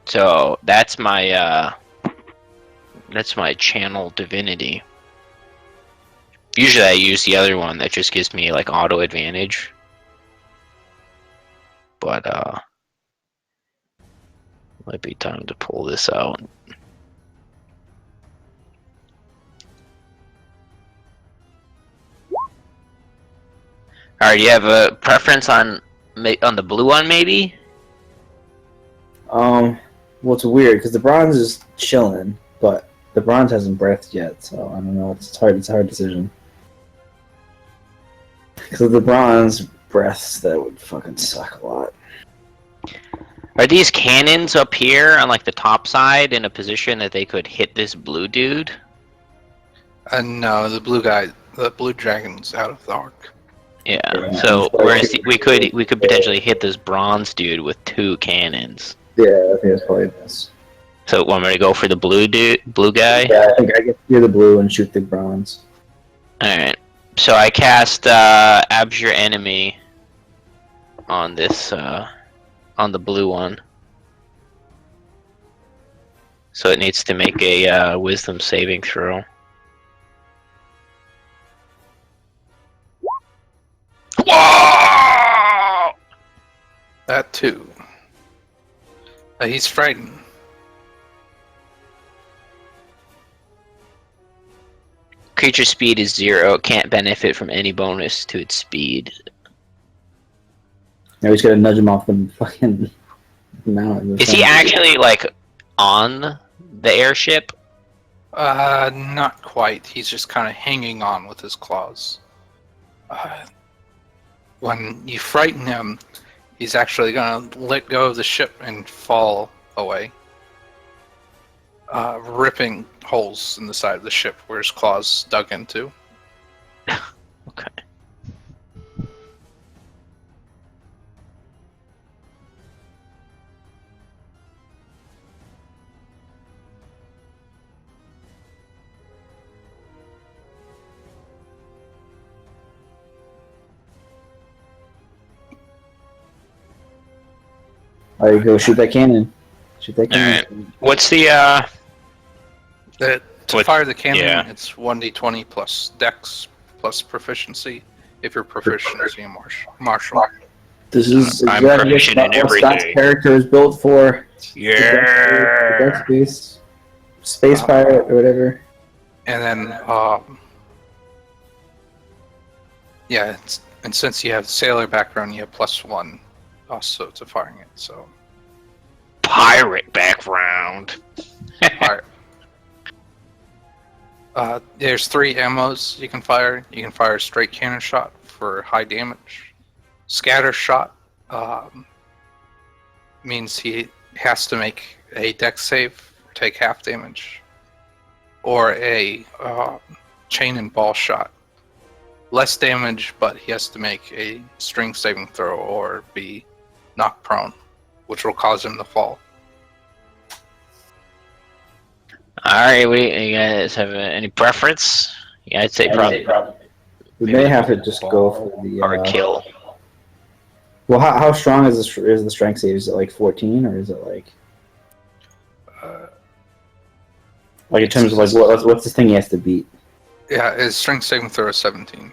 So that's my channel divinity. Usually I use the other one that just gives me like auto advantage. But might be time to pull this out. Alright, you have a preference on the blue one maybe? Well, it's weird because the bronze is chilling, but the bronze hasn't breathed yet, so I don't know. It's hard. It's a hard decision. Because of the bronze breaths, that would fucking suck a lot. Are these cannons up here on like the top side in a position that they could hit this blue dude? No, the blue dragon's out of the arc. Yeah. So we could potentially hit this bronze dude with 2 cannons. Yeah, I think that's probably best. So want me to go for the blue guy? Yeah, I think I get near the blue and shoot the bronze. Alright. So I cast Abjure Enemy on this on the blue one. So it needs to make a Wisdom saving throw. Whoa! That too. He's frightened. Creature speed is 0. Can't benefit from any bonus to its speed. Now we just gotta nudge him off the fucking mountain. Is he actually like on the airship? Not quite. He's just kind of hanging on with his claws. When you frighten him, he's actually gonna let go of the ship and fall away. ripping holes in the side of the ship where his claws dug into. Okay. All right, go shoot that cannon. Shoot that cannon. Alright. What's the To What- fire the cannon, yeah. it's 1d20 plus dex plus proficiency if you're proficiency in martial. This is I'm exactly proficient in what Scott's everything. character is built for. Yeah. The Dex space pirate or whatever. And then, and since you have sailor background, you have +1 also to firing it. So, Pirate background. fire. There's 3 ammos you can fire. You can fire straight cannon shot for high damage. Scatter shot means he has to make a dex save, take half damage. Or a chain and ball shot. Less damage, but he has to make a strength saving throw or be knocked prone, which will cause him to fall. Alright, you guys have any preference? Yeah, I'd say probably We may have to just go for the or kill. Well, how strong is the strength save? Is it like 14 or is it like in terms of like what's the thing he has to beat? Yeah, his strength saving throw is 17.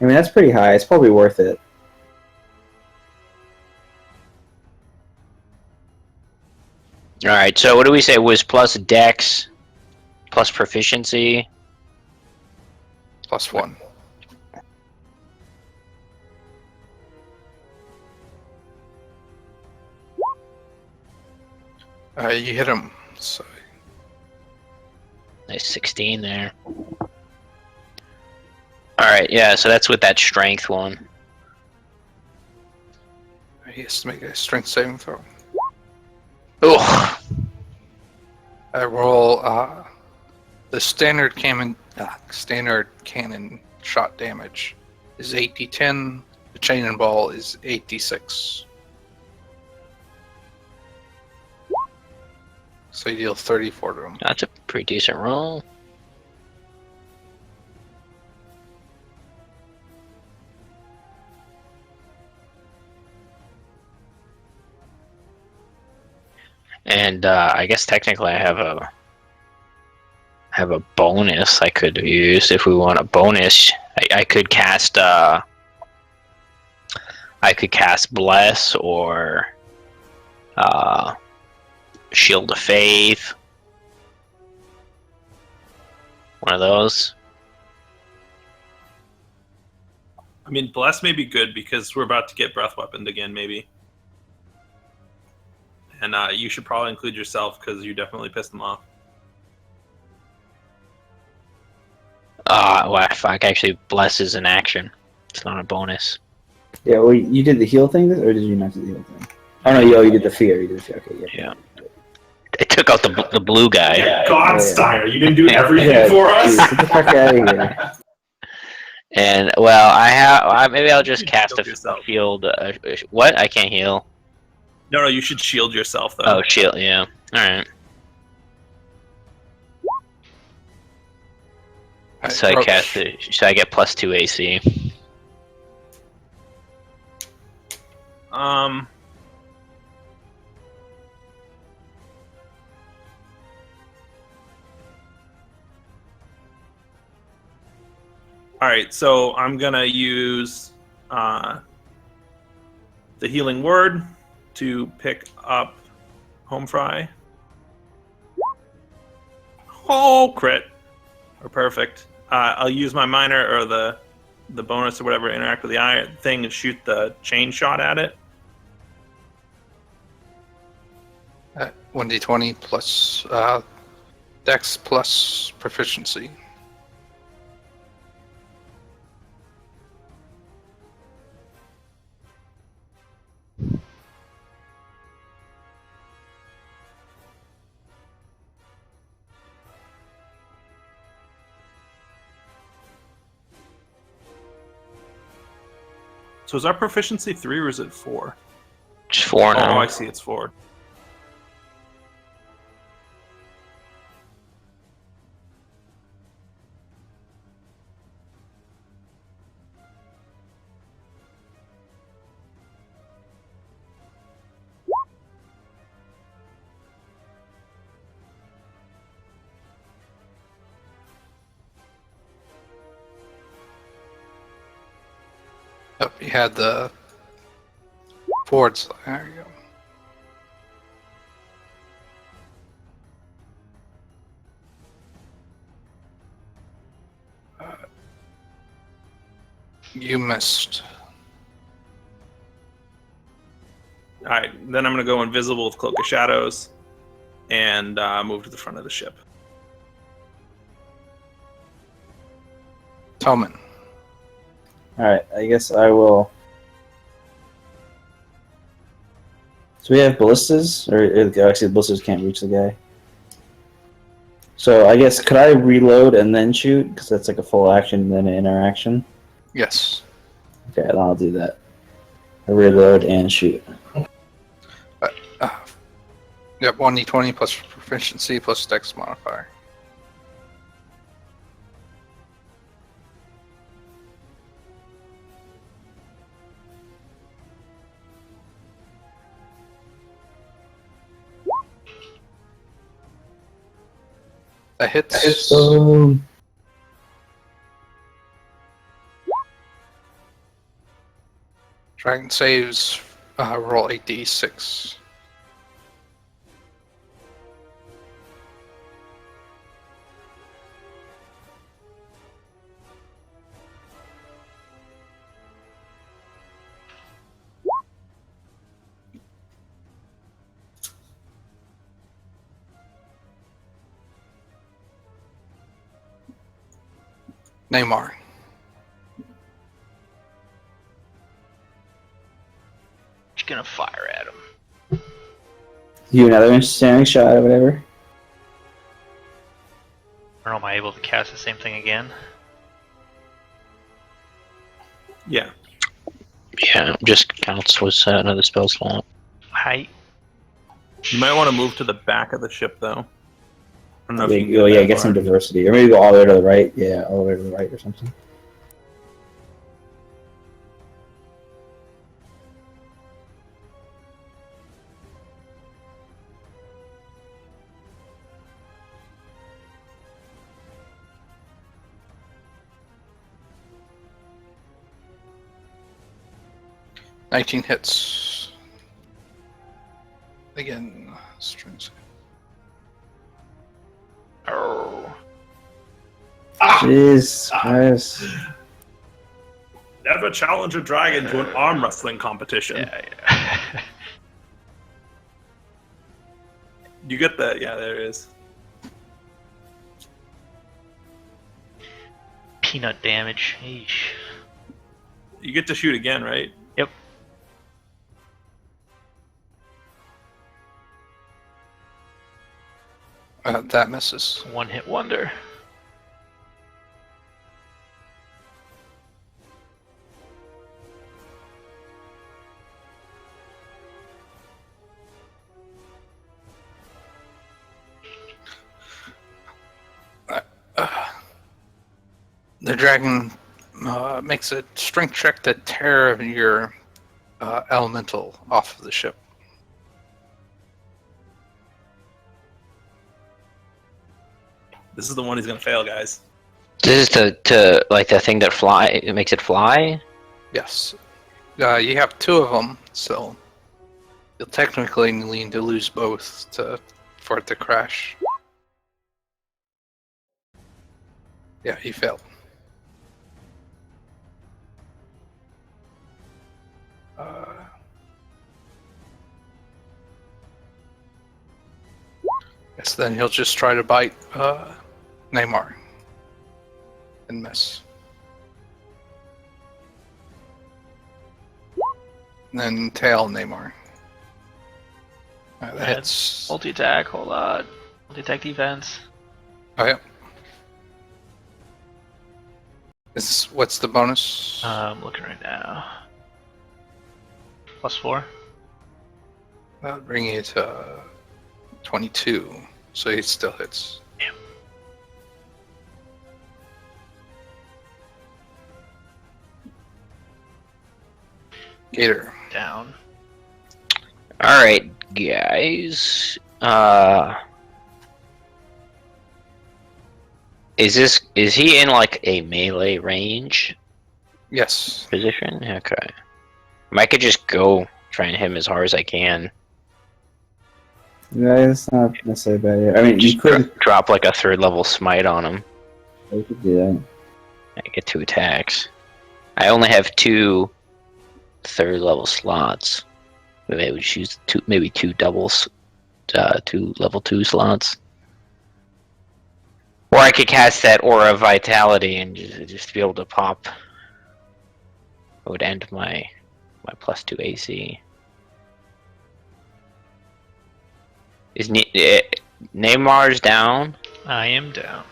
I mean that's pretty high. It's probably worth it. Alright, so what do we say was plus dex, plus proficiency? +1. You hit him. So Nice 16 there. Alright, yeah, so that's with that strength one. he has to make a strength saving throw. Ugh. I roll the standard cannon shot damage is 8d10. The chain and ball is 8d6. So you deal 34 to him. That's a pretty decent roll. And I guess technically I have a bonus I could use if we want a bonus. I could cast Bless or Shield of Faith. One of those. I mean, Bless may be good because we're about to get breath weaponed again, maybe. And you should probably include yourself because you definitely pissed them off. Well, fuck, actually, Bless is an action. It's not a bonus. Yeah, well, you did the heal thing, or did you not do the heal thing? Oh no, you did the fear. You did the fear. Okay, yeah. Yeah. I took out the blue guy. Godsteiner, you didn't do everything Yeah, for us? Get the fuck out of here. And well, maybe I'll just cast Shield a yourself. shield. What? I can't heal. No, you should shield yourself, though. Oh, shield. Yeah. All right. So I cast it. So I get +2 AC. All right, so I'm gonna use the healing word to pick up home fry. Oh, crit or perfect. I'll use my minor or the bonus or whatever interact with the eye thing and shoot the chain shot at it. 1d20 plus dex plus proficiency. So is our proficiency 3 or is it 4? Just 4 Oh, now. I see. It's 4. Yep, you had the forward slide. There you go. You missed. All right, then I'm going to go invisible with Cloak of Shadows and move to the front of the ship. Toman. Alright, I guess I will. So we have ballistas? Or actually, the ballistas can't reach the guy. So I guess, could I reload and then shoot? Because that's like a full action and then an interaction. Yes. Okay, then I'll do that. I reload and shoot. Yep, 1d20 plus proficiency plus dex modifier. That hits. Dragon saves. Roll 8d6. Neymar. Just gonna fire at him. You another standing shot or whatever? I don't know, am I able to cast the same thing again? Yeah. Yeah, just counts was another spell slot. Height. You might want to move to the back of the ship, though. I don't know if you can Oh, yeah, that get far. some diversity. Or maybe go all the way to the right. Yeah, all the way to the right or something. $19 hits. Again, strings. Oh. Jesus Christ. Never challenge a dragon to an arm wrestling competition. Yeah. You get that? Yeah, there it is. Peanut damage. Eesh. You get to shoot again, right? Yep. That misses. One hit wonder. The dragon makes a strength check to tear your elemental off of the ship. This is the one he's gonna fail, guys. This is to like the thing that fly. It makes it fly. Yes. You have 2 of them, so you'll technically need to lose both for it to crash. Yeah, he failed. Yes, then he'll just try to bite Neymar and miss. And then tail Neymar. That hits. Multi attack. Hold on. Multi attack defense. Oh yeah. What's the bonus? I'm looking right now. +4. That would bring you to 22. So he still hits. Gator. Down. All right, guys. Is he in like a melee range Yes. position? Okay. I could just go try and hit him as hard as I can. Yeah, it's not necessarily bad. Idea. I mean, you Just could. drop like a 3rd level smite on him. You could do that. I get 2 attacks. I only have 2 3rd level slots. Maybe we choose two doubles, 2 level 2 slots. Or I could cast that Aura of Vitality and just be able to pop. It would end my +2 AC. Is Neymar's down? I am down.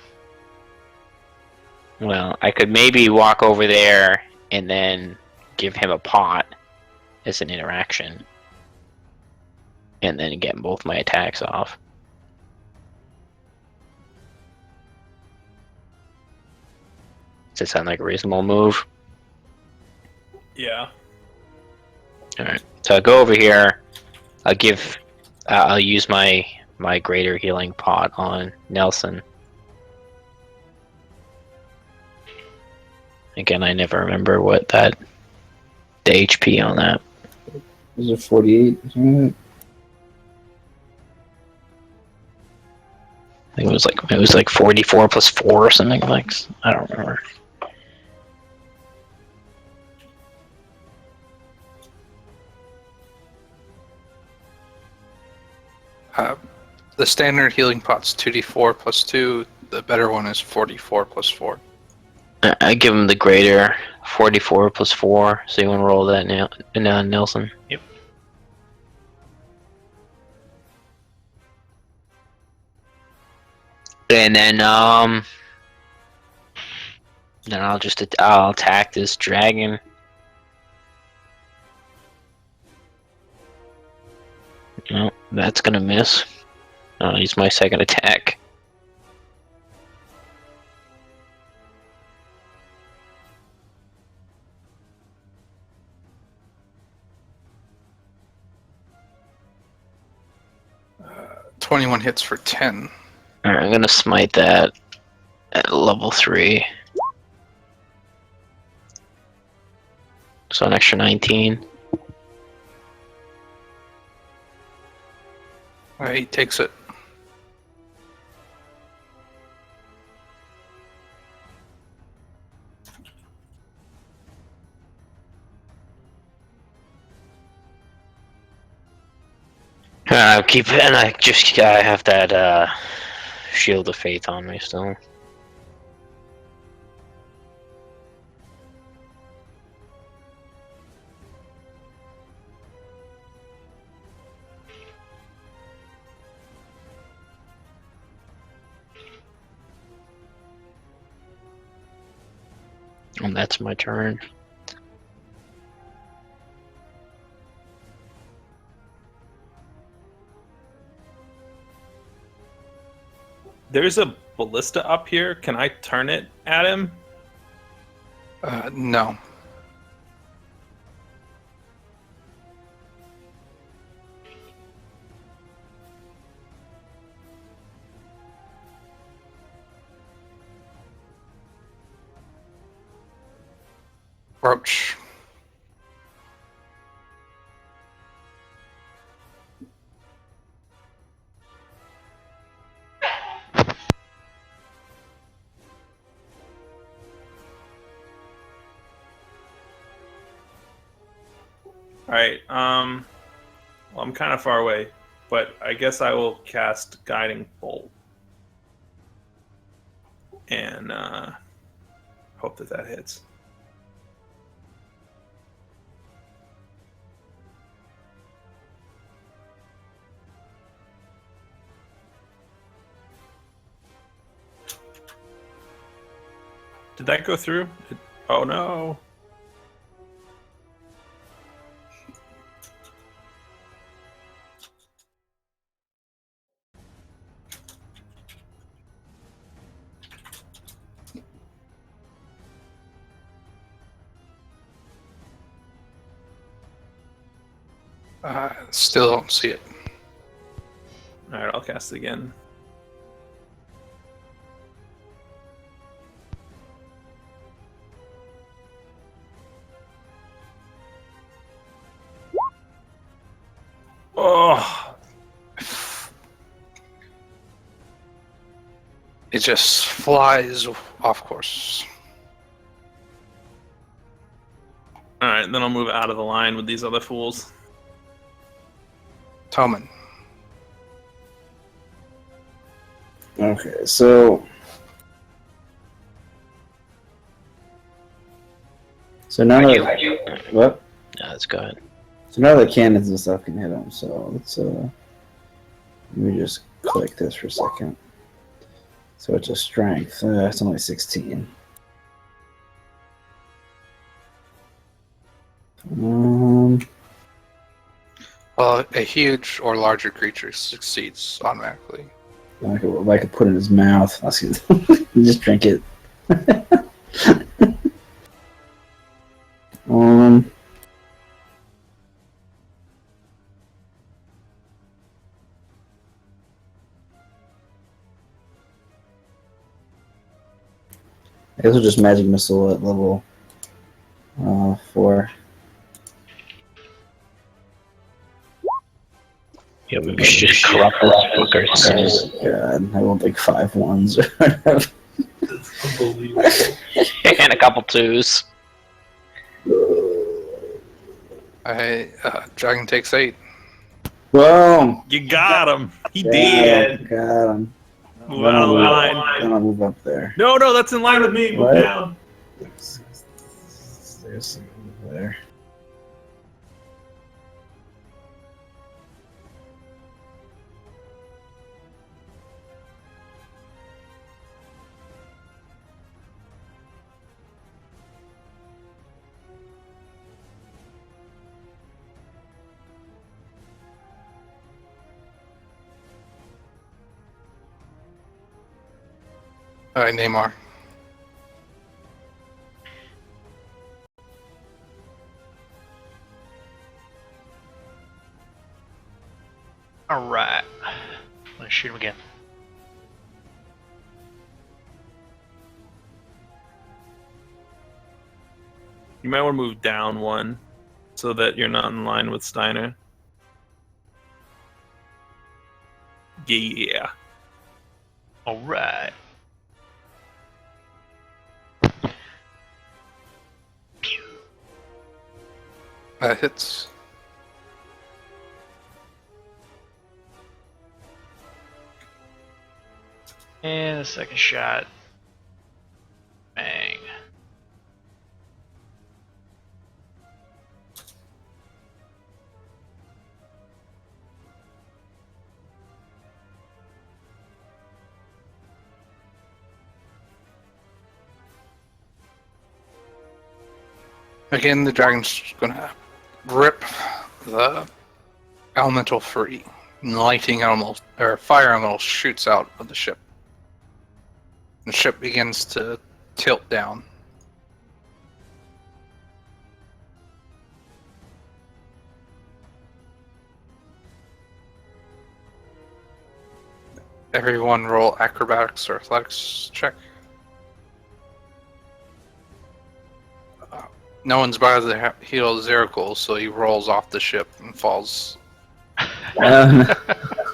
Well, I could maybe walk over there and then give him a pot as an interaction. And then get both my attacks off. Does that sound like a reasonable move? Yeah. Alright. So I'll go over here. I'll use my greater healing pot on Nelson. Again, I never remember what the HP on that. Is it 48 or something like that? I think it was like 44 plus 4 or something like. I don't remember. The standard healing pot's 2d4 plus 2. The better one is 44 plus 4. I give him the greater 44 plus 4. So you want to roll that now, Nelson? Yep. And then I'll attack this dragon. No, that's gonna miss. I'll use my second attack. Uh, 21 hits for 10. Alright, I'm gonna smite that at level 3. So an extra 19. He takes it. I'll keep it, and I have that shield of faith on me still. And that's my turn. There's a ballista up here. Can I turn it at him? No. Roach. Alright, well, I'm kind of far away, but I guess I will cast Guiding Bolt. And hope that hits. Did that go through? Oh no. Still don't see it. All right, I'll cast it again. Oh, It just flies off course. all right. Then I'll move out of the line with these other fools. Toman. Okay, so now that what? Yeah, let's go ahead. So now the cannons and stuff can hit them. So let's let me just click this for a second. So it's a strength. It's only 16. Well, a huge or larger creature succeeds automatically. I could put it in his mouth. I'll see. Just drink it. I guess we'll just magic missile at level 4. Yeah, we should just corrupt this fucker as soon as. God, I won't think 5 ones. It's unbelievable. And a couple 2s. Dragon takes 8. Boom! You got him. He Yeah, did. got him. Move out of the line. Then I'll move up there. No, that's in line with me. Move What? down. There's some there. All right, Neymar. Alright. Let's shoot him again. You might want to move down 1 so that you're not in line with Steiner. Yeah. Alright. That hits. And the second shot. Bang. Again, the dragon's gonna rip the elemental free. Lighting elemental or fire elemental shoots out of the ship. The ship begins to tilt down. Everyone roll acrobatics or athletics check. No one's by the heel of Zeracul, so he rolls off the ship and falls.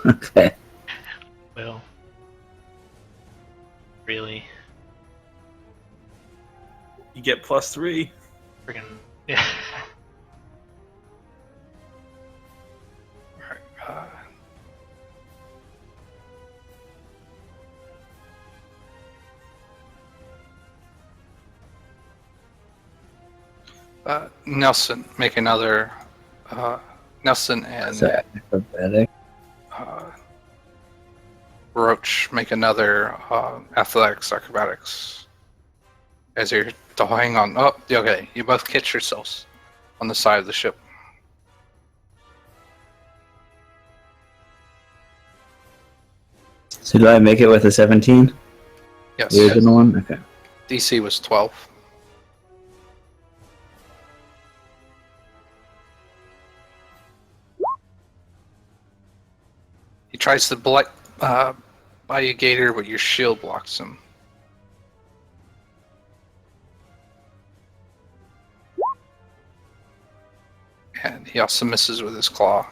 Okay. Well. Really? You get +3. Friggin' yeah. Nelson, make another. Nelson and So acrobatic. Roach, make another athletics acrobatics. As you're hang on. Oh, okay. You both catch yourselves on the side of the ship. So do I make it with a 17? Yes. The original one? Okay. DC was 12. tries to buy you Gator, but your shield blocks him. And he also misses with his claw.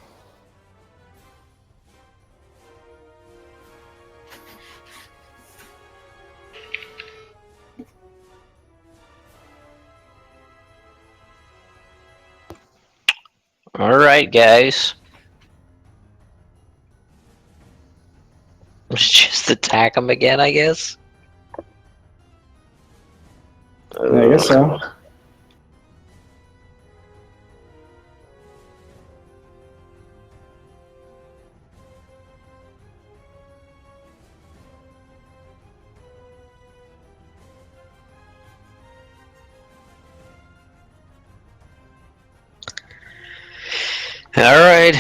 All right, guys. Let's just attack him again, I guess. Yeah, I guess so. All right.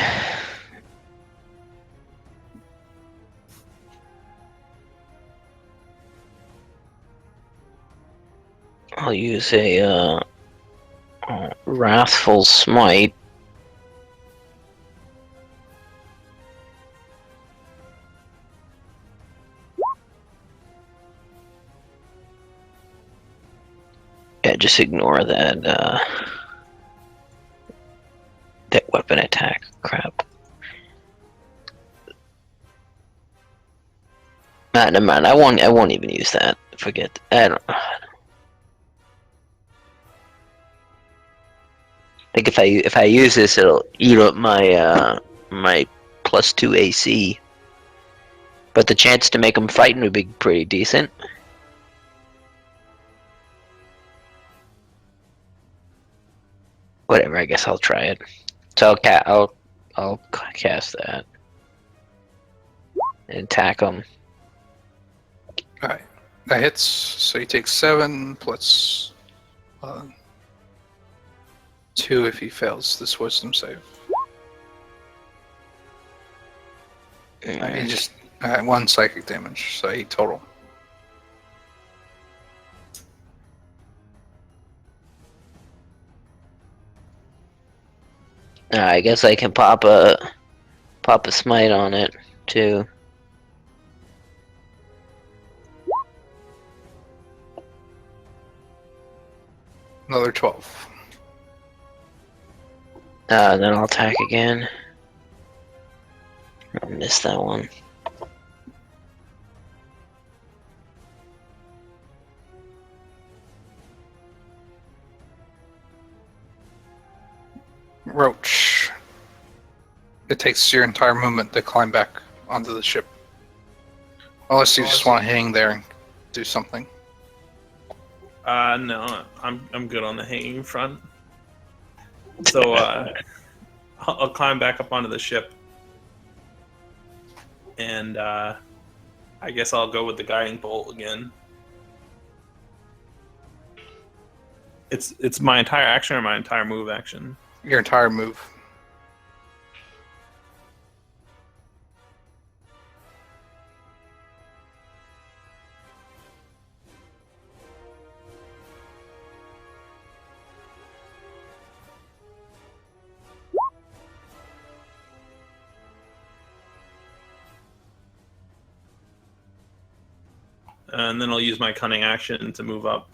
I'll use a wrathful smite. Yeah, just ignore that that weapon attack. Crap. Nah, never mind. I won't even use that. Forget. I don't. I think if I use this, it'll eat up my my +2 AC. But the chance to make them frightened would be pretty decent. Whatever. I guess I'll try it. So I'll cast that and attack them. Alright. That hits, so he takes 7 plus 2 if he fails this wisdom save. He just 1 psychic damage, so 8 total. I guess I can pop a smite on it too. Another 12. Then I'll attack again. I missed that one. Roach. It takes your entire movement to climb back onto the ship. Unless you just want to hang there and do something. No, I'm good on the hanging front. So I'll climb back up onto the ship, and I guess I'll go with the guiding bolt again. It's my entire action or my entire move action? Your entire move. And then I'll use my cunning action to move up.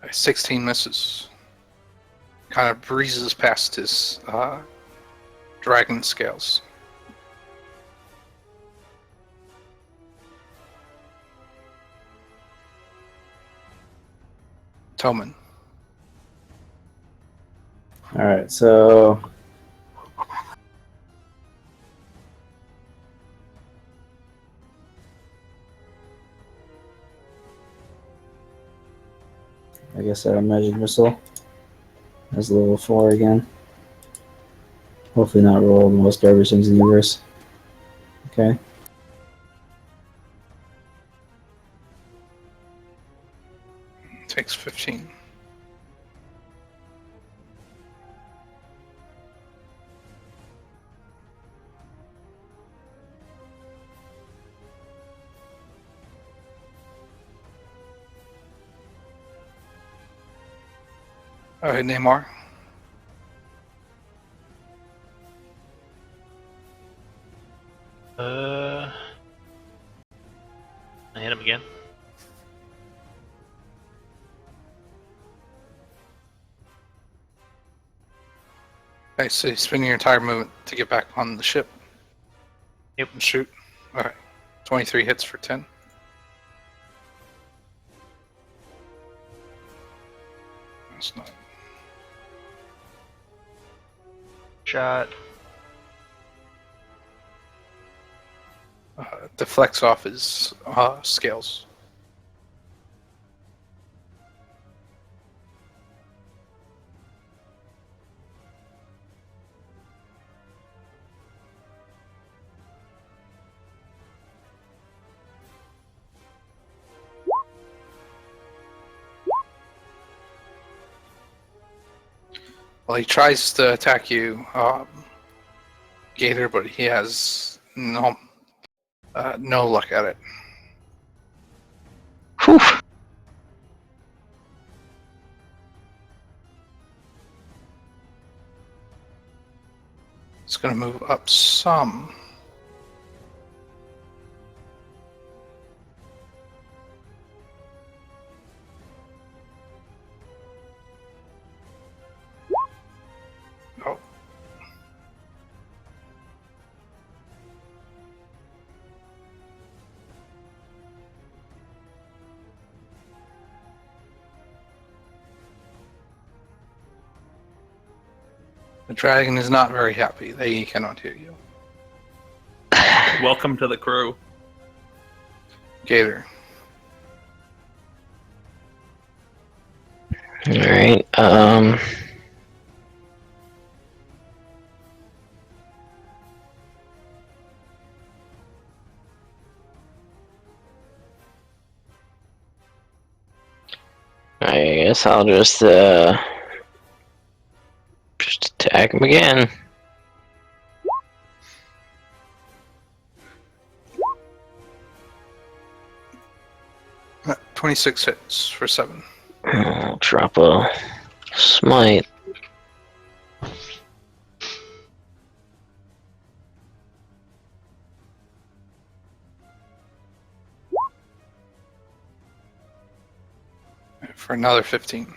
Alright, 16 misses. Kind of breezes past his dragon scales. Toman. All right, so I guess a magic missile as level 4 again. Hopefully not roll the most garbage things in the universe. Okay. Takes 15. Alright, Neymar. I hit him again. Okay, so you're spending your entire movement to get back on the ship. Yep. And shoot. Alright. 23 hits for 10. That's not. Shot. Deflects off his scales. Well, he tries to attack you, Gator, but he has no luck at it. Whew. It's going to move up some. Oh. The dragon is not very happy. They cannot hear you. Welcome to the crew. Gator. Alright, I guess I'll just attack him again. Uh, 26 hits for 7. I'll drop a smite. For another 15.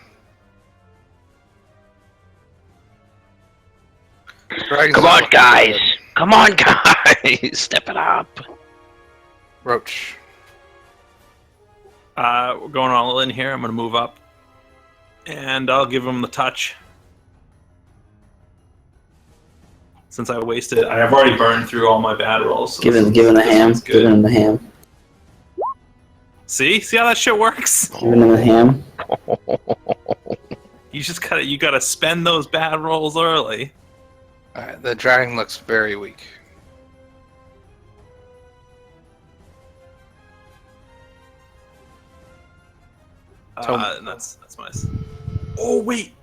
Dragon's Come not on, looking guys! good. Come on, guys! Step it up! Roach. We're going all in here. I'm going to move up. And I'll give him the touch. Since I wasted it. I have already burned through all my bad rolls. So Giving the ham. one's good. Giving him the ham. See how that shit works? Giving him the ham. You gotta spend those bad rolls early. Alright, the dragon looks very weak. And that's my. Oh wait.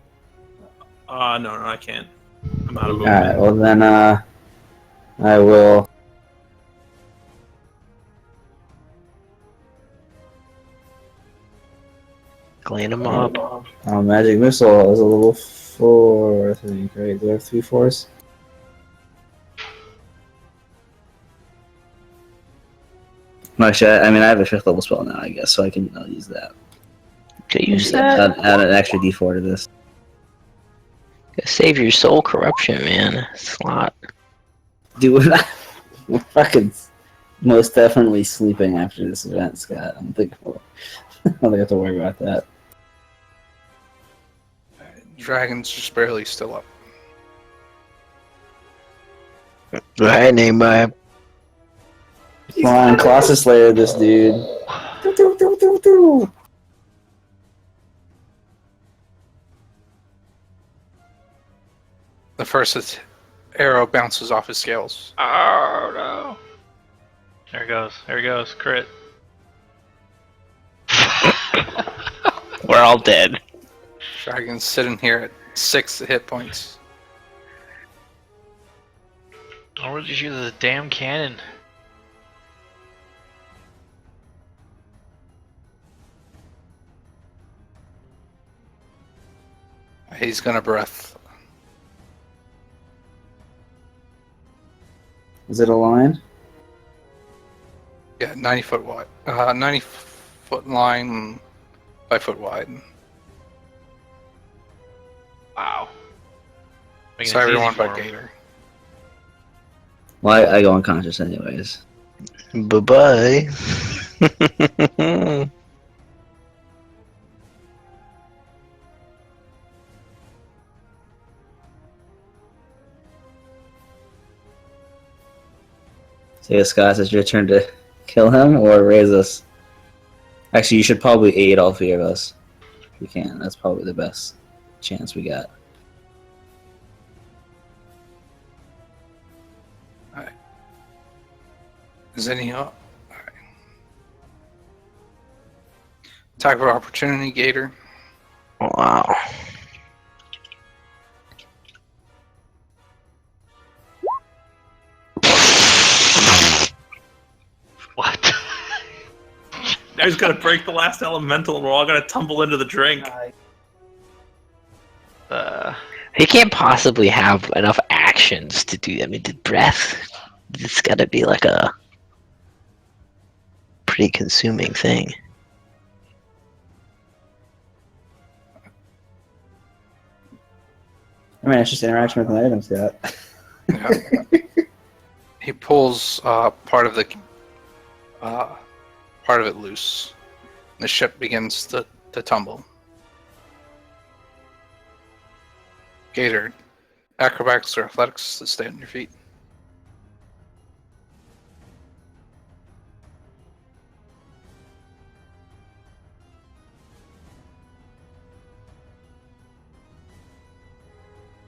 No, I can't. I'm out of movement. Alright, well then, I will. Clean him up. Magic Missile is a level 4, I think, right? Do I have 3 4s? Actually, I mean, I have a 5th level spell now, I guess, so I'll use that. Can you use that? Add an extra d4 to this. Save your soul corruption, man. Slot. Dude, I'm fucking most definitely sleeping after this event, Scott. I don't think I have to worry about that. Dragon's just barely still up. Right, name by. Come on, Colossus Slayer this dude. The first arrow bounces off his scales. Oh no. There he goes. There he goes. Crit. We're all dead. Dragon's sitting here at 6 hit points. Oh, where'd you shoot the damn cannon? He's gonna breath. Is it a line? Yeah, 90 foot wide. 90 foot line, 5 foot wide. Wow. Making So it easy everyone for but him. Gator. Well, I go unconscious anyways. Bye-bye. So, yeah, Scott, it's your turn to kill him or raise us. Actually, you should probably aid all three of us. If you can. That's probably the best chance we got. Is any up? Alright. Attack of opportunity, Gator. Wow. What? Now he's gonna break the last elemental, and we're all gonna tumble into the drink. He can't possibly have enough actions to do. I mean, the breath. It's got to be like a pretty consuming thing. I mean, it's just interaction with an item, Scott. Yeah. He pulls part of it loose. The ship begins to tumble. Gator, acrobatics or athletics to stay on your feet.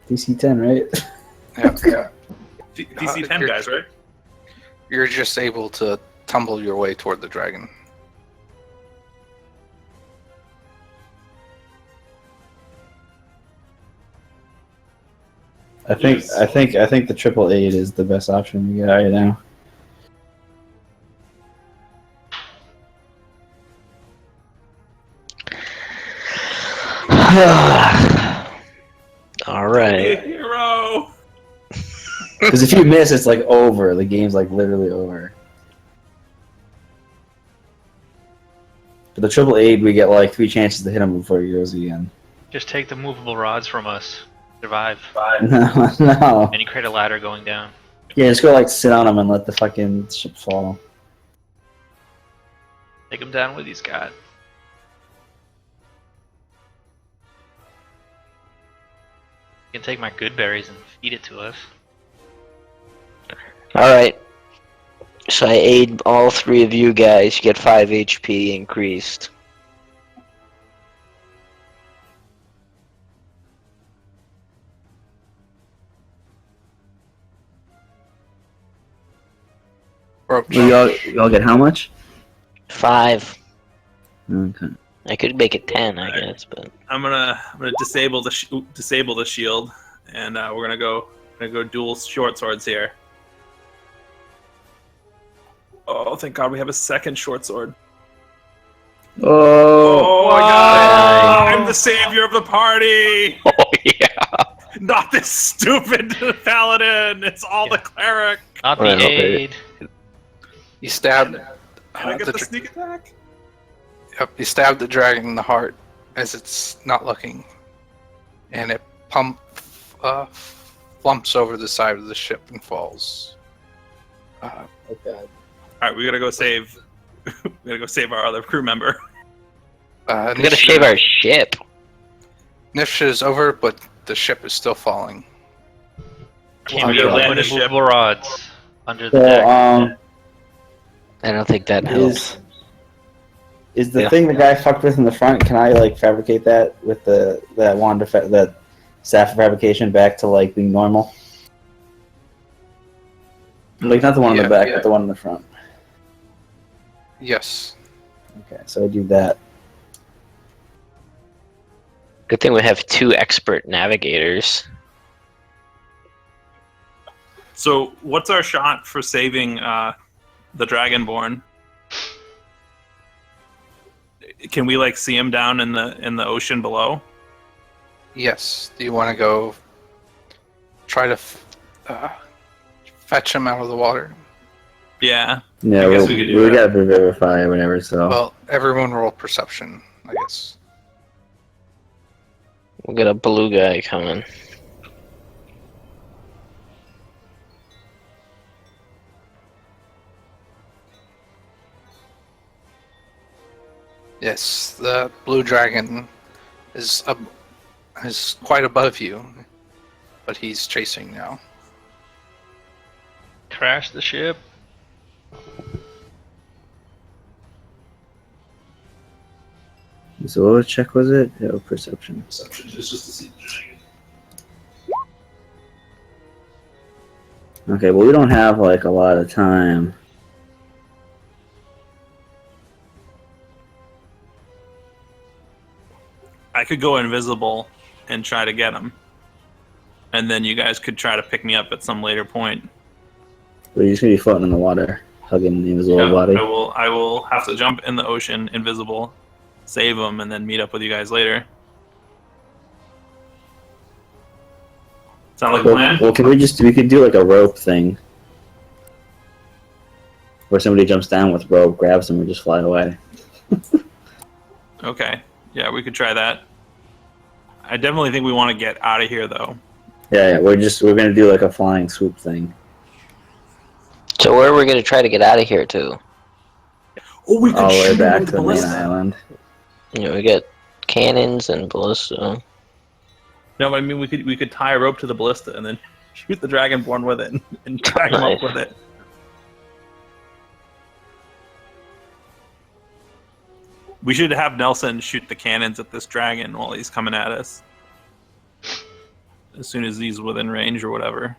DC 10, right? Yeah. DC 10 you're- guys, right? You're just able to tumble your way toward the dragon. I think the triple aid is the best option we got right now. All Be a right. hero. Because if you miss, it's like over. The game's like literally over. But the triple aid, we get like 3 chances to hit him before he goes again. Just take the movable rods from us. Survive. No. And you create a ladder going down. Yeah, just go like sit on him and let the fucking ship fall. Take him down with you, Scott. You can take my good berries and feed it to us. All right. So I aid all 3 of you guys. You get 5 HP increased. Rope You all get how much? 5. Okay. I could make it 10, I guess, but I'm gonna disable the shield, and we're gonna go dual short swords here. Oh, thank God we have a second short sword. Oh, Oh my God! Wow. I'm the savior of the party. oh yeah. Not this stupid paladin. It's all the cleric. Not the Right, okay. aid. You stabbed. Can I get the the dr- sneak attack? Yep, you stabbed the dragon in the heart as it's not looking, and it flumps over the side of the ship and falls. okay. All right, we gotta go save. We gotta go save our other crew member. We gotta shave our ship. Initiative is over, but the ship is still falling. Can we we gotta land put the ship. movable rods under the So, deck? I don't think that helps. is the Yeah. thing the guy fucked with in the front? Can I like fabricate that with that wand that staff of fabrication back to like being normal? Like not the one in the back, but the one in the front. Yes. Okay, so I do that. Good thing we have 2 expert navigators. So, what's our shot for saving the Dragonborn? Can we like see him down in the ocean below? Yes. Do you want to go try to fetch him out of the water? Yeah. Yeah, I guess we we could do that. gotta verify or whatever. So Well, everyone roll perception, I guess. We'll get a blue guy coming. Yes, the blue dragon is quite above you, but he's chasing now. Crash the ship. so what check was it? Yeah, perception. Perception is just to see the dragon. Okay, well we don't have like a lot of time. I could go invisible and try to get him. And then you guys could try to pick me up at some later point. We're just gonna be floating in the water, hugging the invisible Yeah, body. I will have to jump in the ocean invisible, save him, and then meet up with you guys later. Sound like a plan? Well, we could do like a rope thing, where somebody jumps down with rope, grabs them, and just fly away. Okay. Yeah, we could try that. I definitely think we want to get out of here, though. Yeah, we're gonna do like a flying swoop thing. So where are we going to try to get out of here to? Oh, we could All the way shoot back him to with the the main ballista. island. You know, we got cannons and ballista. No, but I mean we could tie a rope to the ballista and then shoot the dragonborn with it and drag him up Nice. with it. We should have Nelson shoot the cannons at this dragon while he's coming at us. As soon as he's within range or whatever.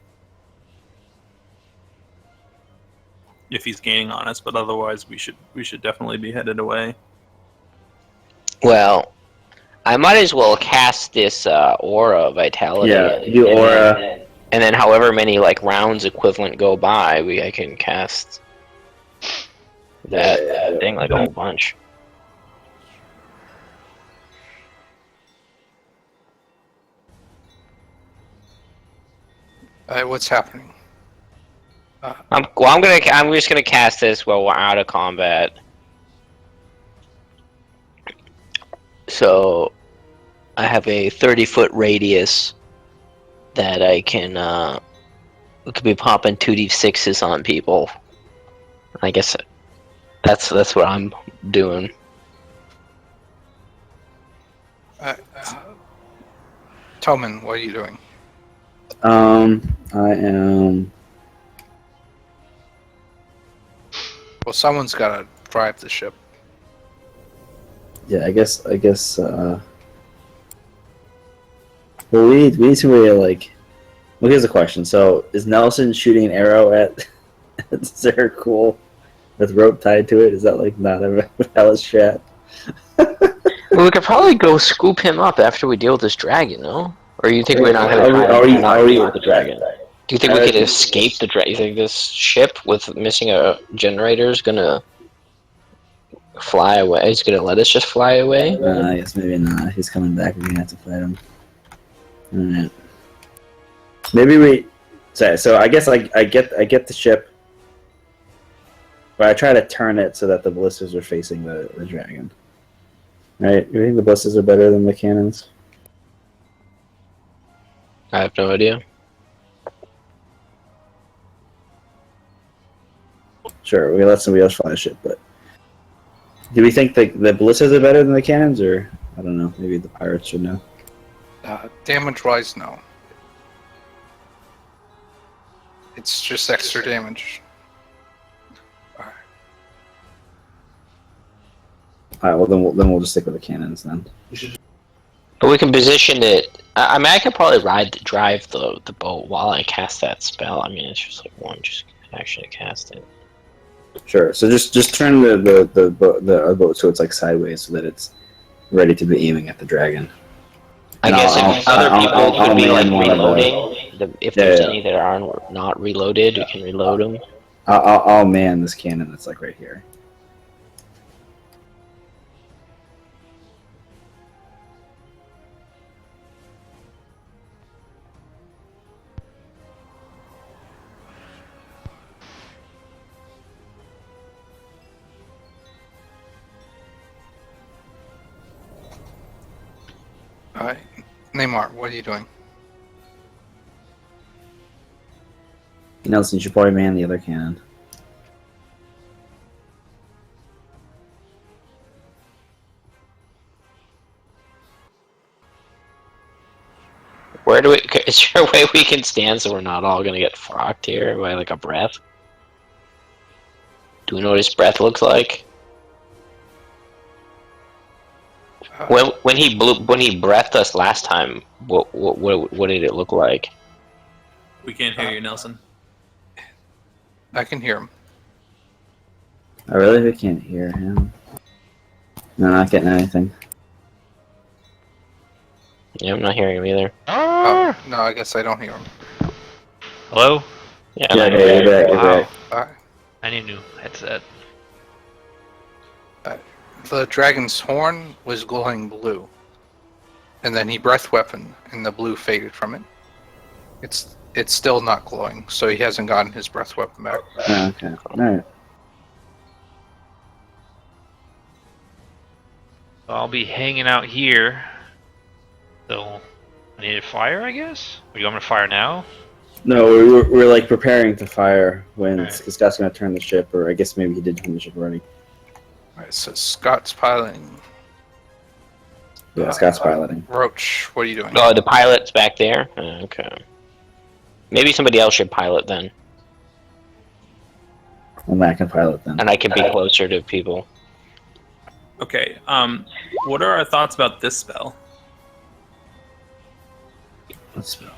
If he's gaining on us, but otherwise we should definitely be headed away. Well, I might as well cast this aura vitality. Yeah, do and aura. and then however many like rounds equivalent go by, I can cast that thing like a whole bunch. What's happening? I'm just gonna cast this while we're out of combat. So I have a 30-foot radius that I can could be popping 2d6s on people. I guess that's what I'm doing. Toman, what are you doing? I am. Well, someone's got to drive the ship. Yeah, I guess. Well, we need to really like. Well, here's the question. So, is Nelson shooting an arrow at Sarah Cool with rope tied to it? Is that like not a valid strat? Well, we could probably go scoop him up after we deal with this dragon, no? Or you think we're not going to Are we deal with the dragon? Do you think we could escape the dragon? You think this ship with missing a generator is going to fly away? He's going to let us just fly away? I guess maybe not. He's coming back. We're gonna have to fight him. Alright. Maybe we. So I guess I get the ship, but I try to turn it so that the ballistas are facing the dragon. Right? You think the ballistas are better than the cannons? I have no idea. Sure, we let somebody else fly the ship, but do we think the ballistas are better than the cannons, or I don't know? Maybe the pirates should know. Damage-wise, no. It's just extra damage. All right, well then we'll just stick with the cannons then. But we can position it. I mean, I could probably drive the boat while I cast that spell. I mean, it's just like one just action to cast it. Sure. So just turn the boat so it's like sideways so that it's ready to be aiming at the dragon. I And guess if other people could be like man one of reloading. If there's any that aren't not reloaded, we can reload them. I'll man this cannon that's like right here. Alright. Neymar, what are you doing? Nelson should probably man the other cannon. Where do we? Is there a way we can stand so we're not all gonna get frocked here by like a breath? Do we know what his breath looks like? When he breathed us last time, what did it look like? We can't hear you, Nelson. I can hear him. I really can't hear him. No, not getting anything. Yeah, I'm not hearing him either. Oh, no, I guess I don't hear him. Hello? Yeah, Yeah, I'm not you're hearing him. back, you're Wow. back. Alright. I need a new headset. The dragon's horn was glowing blue. And then he breath weapon, and the blue faded from it. It's still not glowing, so he hasn't gotten his breath weapon back. Oh, okay. Alright. I'll be hanging out here. So, I need a fire, I guess? Are you want me to fire now? No, we're like preparing to fire when Alright. Scott's gonna turn the ship, or I guess maybe he did turn the ship already. Alright, so Scott's piloting. Yeah, Scott's piloting. Roach, what are you doing? Oh, the pilot's back there? Okay. Maybe somebody else should pilot then, Well, Matt can pilot then. and I can be closer to people. Okay. What are our thoughts about this spell? Let's spell.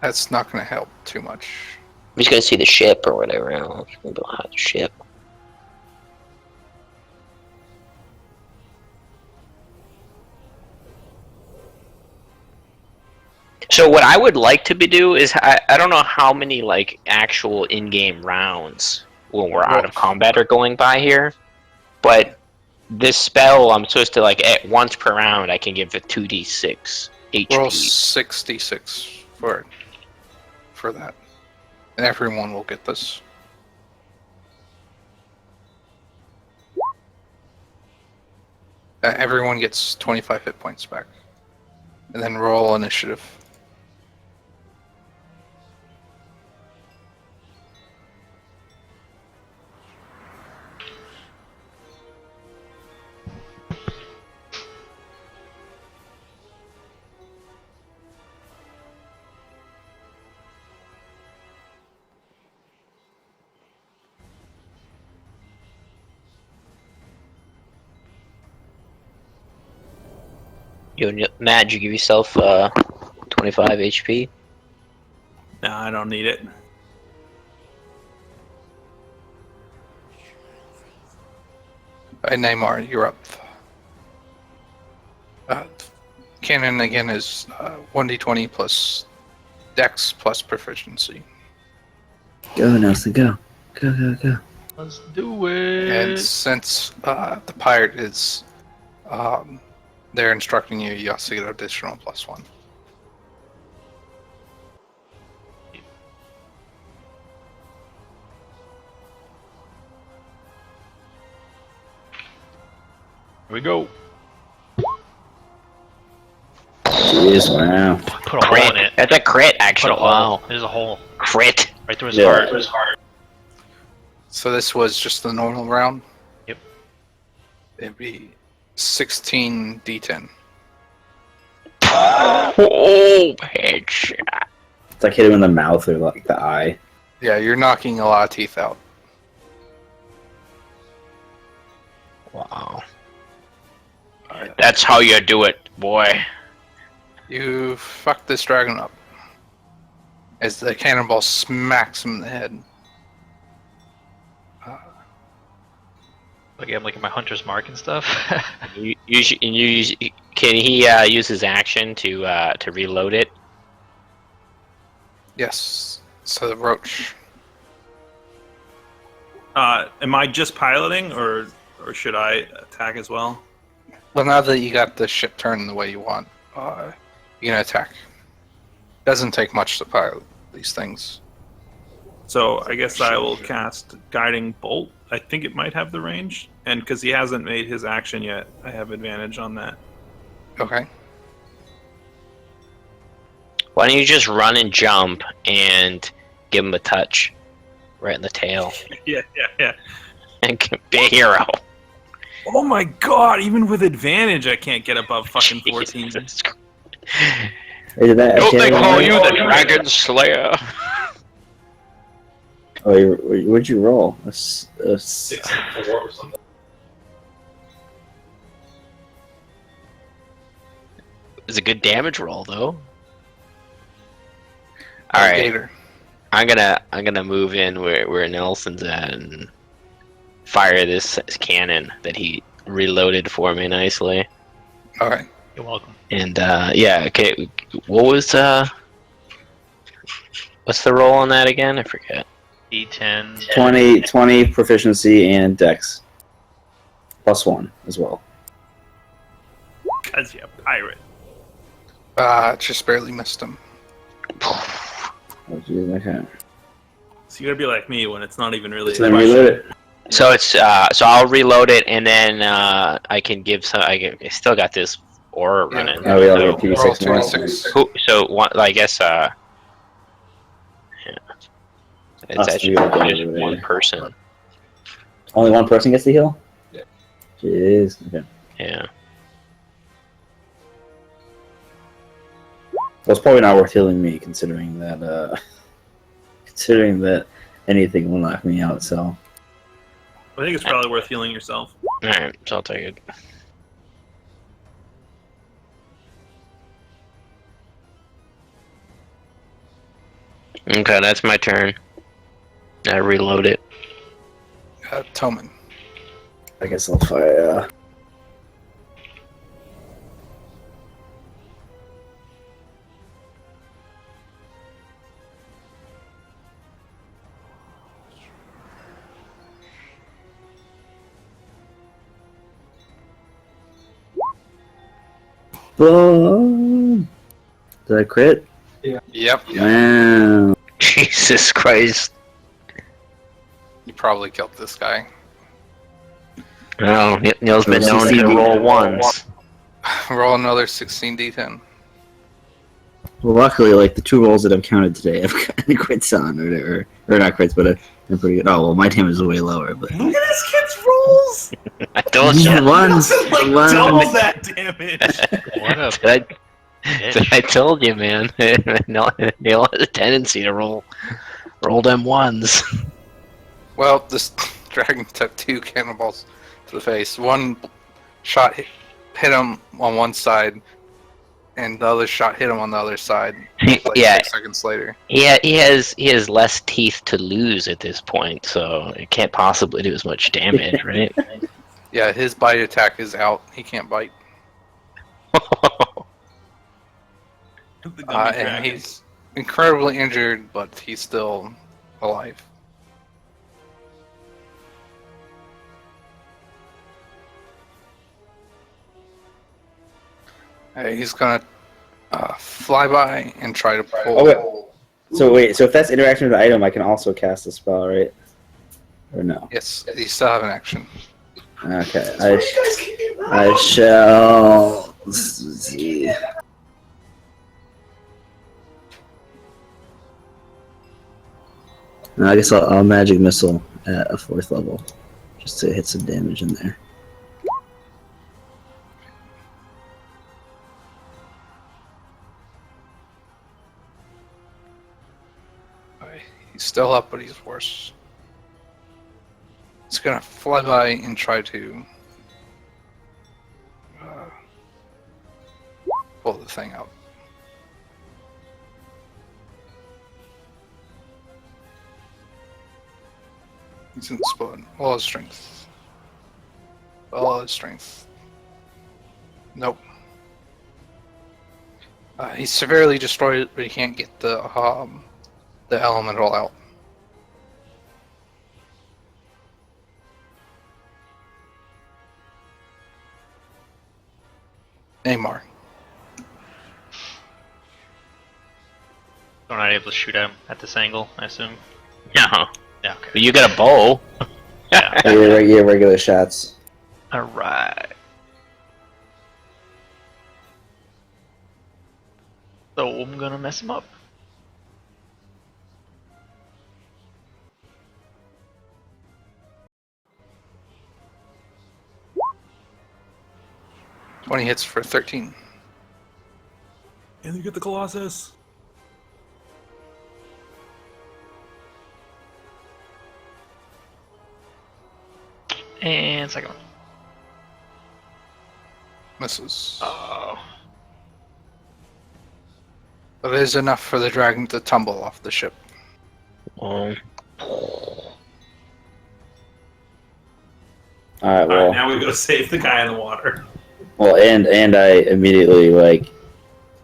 That's not going to help too much. I'm just gonna see the ship or whatever else. Maybe I'll have the ship. So what I would like to do is I don't know how many like actual in-game rounds when we're out of combat are going by here, but this spell I'm supposed to like at once per round I can give it 2d6 HP. Roll 66 for that. And everyone will get this. Everyone gets 25 hit points back. And then roll initiative. Matt, did you give yourself 25 HP? No, I don't need it. Neymar, you're up. Cannon again is 1d20 plus dex plus proficiency. Go, Nelson, go. Go, go, go. Let's do it! And since the pirate is, they're instructing you, you also get an additional +1. Here we go. Jeez, wow. Put a hole in it. That's a crit, Put actually. a hole. Wow. There's a hole. Crit. Right through his Yeah. heart. So this was just the normal round? Yep. It'd be 16 d10. Oh, headshot. It's like hit him in the mouth or like the eye. Yeah, you're knocking a lot of teeth out. Wow. That's how you do it, boy. You fucked this dragon up. As the cannonball smacks him in the head. Like I'm like in my hunter's mark and stuff. Can he use his action to reload it? Yes. So the roach. Am I just piloting, or should I attack as well? Well, now that you got the ship turned the way you want, you can attack. Doesn't take much to pilot these things. So I guess I will cast Guiding Bolt I think it might have the range, and because he hasn't made his action yet, I have advantage on that. Okay. Why don't you just run and jump and give him a touch right in the tail Yeah. and be a hero? Oh my god! Even with advantage, I can't get above fucking 14. Jesus Christ. Hey, did that Don't they actually call happen? you the Dragon Slayer? Oh, what'd you roll? A 6 or something. It's a good damage roll, though. All right, Gator. I'm gonna move in where Nelson's at and fire this cannon that he reloaded for me nicely. All right. You're welcome. And yeah, okay. What was what's the roll on that again? I forget. D10. 20 proficiency and dex. +1 as well. Because you're a pirate. Just barely missed him. Oh, geez, okay. So you're gonna be like me when it's not even really. So then reload it. So it's so I'll reload it and then I can give some. I still got this aura running. Oh, we all So- get 2d6 Roll more. 2d6. Who, so one, I guess yeah. It's Us actually three are just doing one it. person. Only one person gets the heal? Yeah. Jeez. Okay. Yeah. Well, it's probably not worth healing me, considering that anything will knock me out. So I think it's probably worth healing yourself. All right, so I'll take it. Okay, that's my turn. I reload it. Toman. I guess I'll fire. Boom! Did I crit? Yep. Wow. Jesus Christ. You probably killed this guy. Oh, Neil's been known to roll ones. Roll Roll another 16d10. Well, luckily, like the 2 rolls that I've counted today, I've got crits on, or not crits, but they're pretty good. Oh well, my damage is way lower, but Look at this kid's rolls! I told these you. are ones. Like ones. double that damage! What a I told you, man. Neil has a tendency to roll them ones. Well, this dragon took 2 cannonballs to the face. One shot hit him on one side, and the other shot hit him on the other side. Like Yeah. 6 seconds later. Yeah, he has less teeth to lose at this point, so it can't possibly do as much damage, right? Yeah, his bite attack is out. He can't bite. The gummy And dragon. he's incredibly injured, but he's still alive. He's gonna fly by and try to pull. Okay. So wait, so if that's interaction with the item, I can also cast a spell, right? Or no? Yes, you still have an action. Okay, I shall. Let's see. No, I guess I'll magic missile at a 4th level, just to hit some damage in there. He's still up, but he's worse. He's gonna fly by and try to pull the thing out. He's in spot. All his strength. All his strength. Nope. He's severely destroyed, but he can't get the elemental out. Neymar. We're not able to shoot at him at this angle, I assume. Yeah. Yeah, okay. But you got a bow. Yeah. Your regular shots. All right. So I'm gonna mess him up. Twenty hits for 13. And you get the Colossus. And second one. Misses. Oh. But it is enough for the dragon to tumble off the ship. All right. All Well, right, now we go save the guy in the water. and I immediately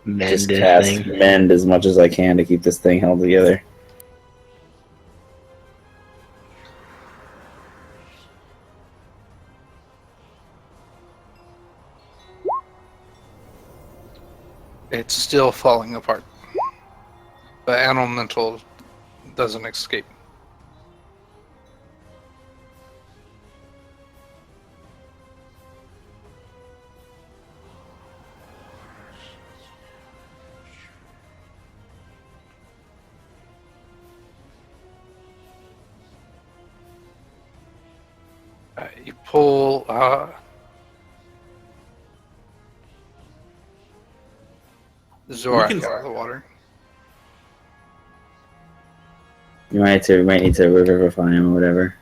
Mend just this cast thing. mend as much as I can to keep this thing held together. It's still falling apart. The elemental doesn't escape. You pull Zorak can- out of the water. You might need to revivify him or whatever.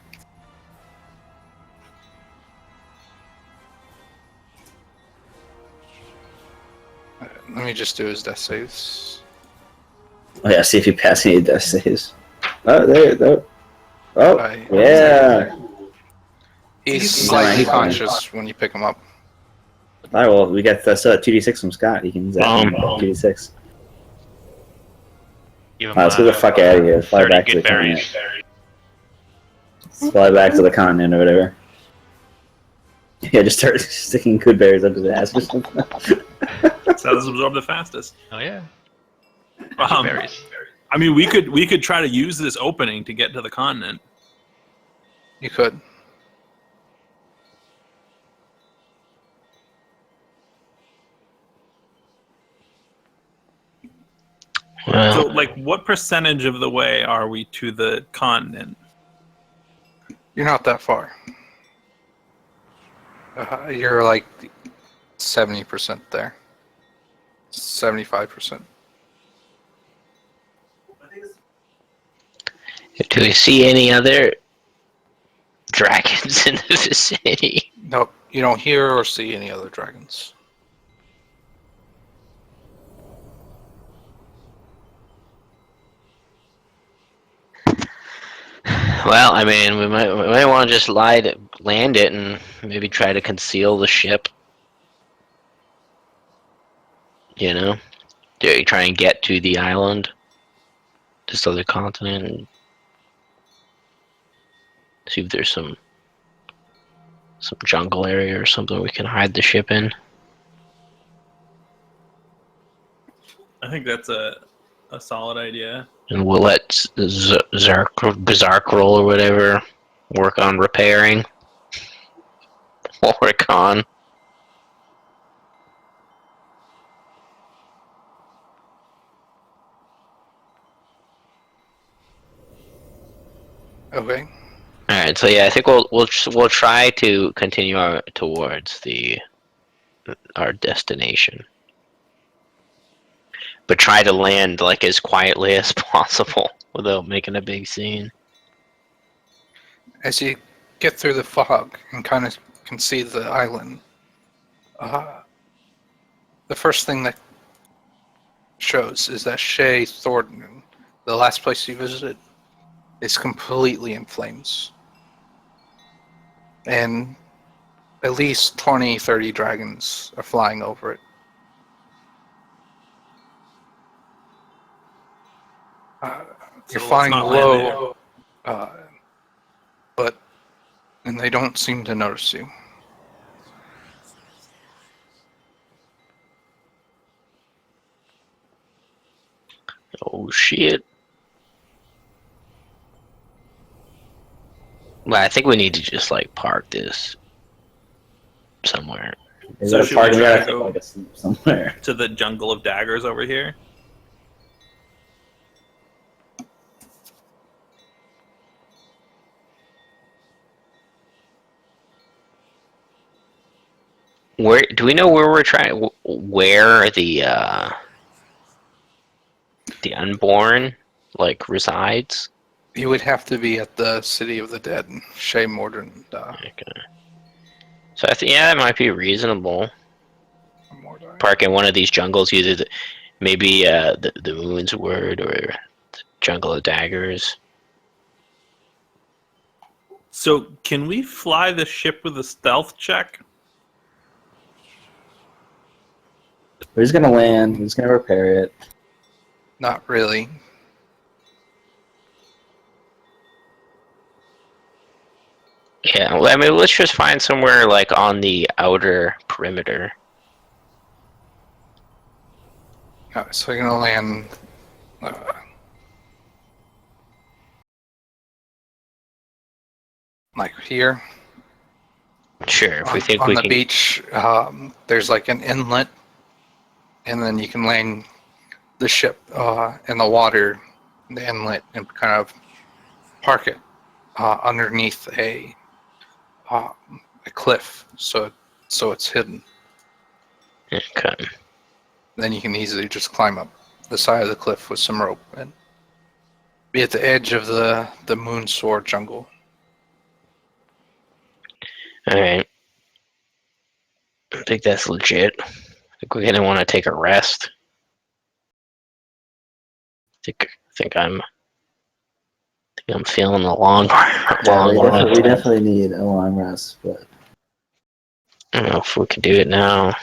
Let me just do his death saves. Oh yeah, see if you pass any death saves. Oh, there. Oh, Right. yeah. He's He's slightly fine. conscious when you pick him up. All right, well, we got still 2d6 from Scott. He can zap him 2d6. Give him Let's get the fuck out of here. Fly 30 back to good the berries. continent. Let's fly back to the continent or whatever. Yeah, just start sticking good berries up his ass or something. That's how this absorb the fastest. Oh yeah. Um, Berries. I mean, we could try to use this opening to get to the continent. You could. Well, So, like, what percentage of the way are we to the continent? You're not that far. You're like 70% there. 75%. do we see any other dragons in the vicinity? Nope, you don't hear or see any other dragons. Well, I mean, we might want to just land it and maybe try to conceal the ship. You know, try and get to the island, this other continent, and see if there's some jungle area or something we can hide the ship in. I think that's a solid idea. And we'll let Zark roll or whatever work on repairing while we're gone. Okay. All right, so yeah, I think we'll try to continue towards our destination, but try to land like as quietly as possible without making a big scene. As you get through the fog and kind of can see the island, the first thing that shows is that Shea Thornton, the last place you visited, is completely in flames. And at least 20, 30 dragons are flying over it. You're So flying let's not land low, and they don't seem to notice you. Oh shit! But I think we need to just like park this somewhere. Is So there a should we parking try lot? to I think go- like a sleep somewhere. To the jungle of daggers over here. Where do we know where we're trying? Where the unborn like resides? You would have to be at the City of the Dead, Shea Mordant. Okay. So I think that might be reasonable. Mordai. Park in one of these jungles, either maybe the Moon's Word or the Jungle of Daggers. So can we fly the ship with a stealth check? We're just gonna land. We're just gonna repair it. Not really. Yeah, well, I mean, let's just find somewhere like on the outer perimeter. So you're gonna land. Like here Sure, if we think on we the can. beach. There's like an inlet, and then you can land the ship in the water, the inlet, and kind of park it underneath a cliff, so it's hidden. Okay. Then you can easily just climb up the side of the cliff with some rope and be at the edge of the Moon Sword jungle. All right. I think that's legit. I think we're gonna want to take a rest. I think I'm feeling the long, Yeah, long we run. definitely need a long rest, but I don't know if we can do it now.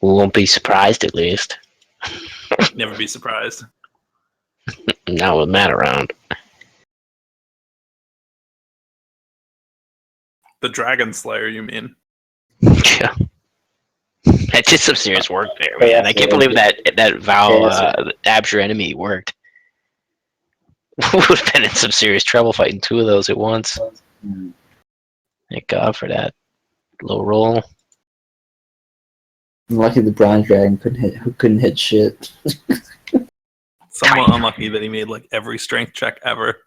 We won't be surprised, at least. Never be surprised. Not with Matt around. The Dragon Slayer, you mean? Yeah. That did some serious work there, man. Yeah, I can't yeah. believe that Val Yeah, Abs your enemy worked. Would have been in some serious trouble fighting two of those at once. Thank God for that low roll. I'm lucky the bronze dragon couldn't hit shit. Somewhat unlucky that he made like every strength check ever.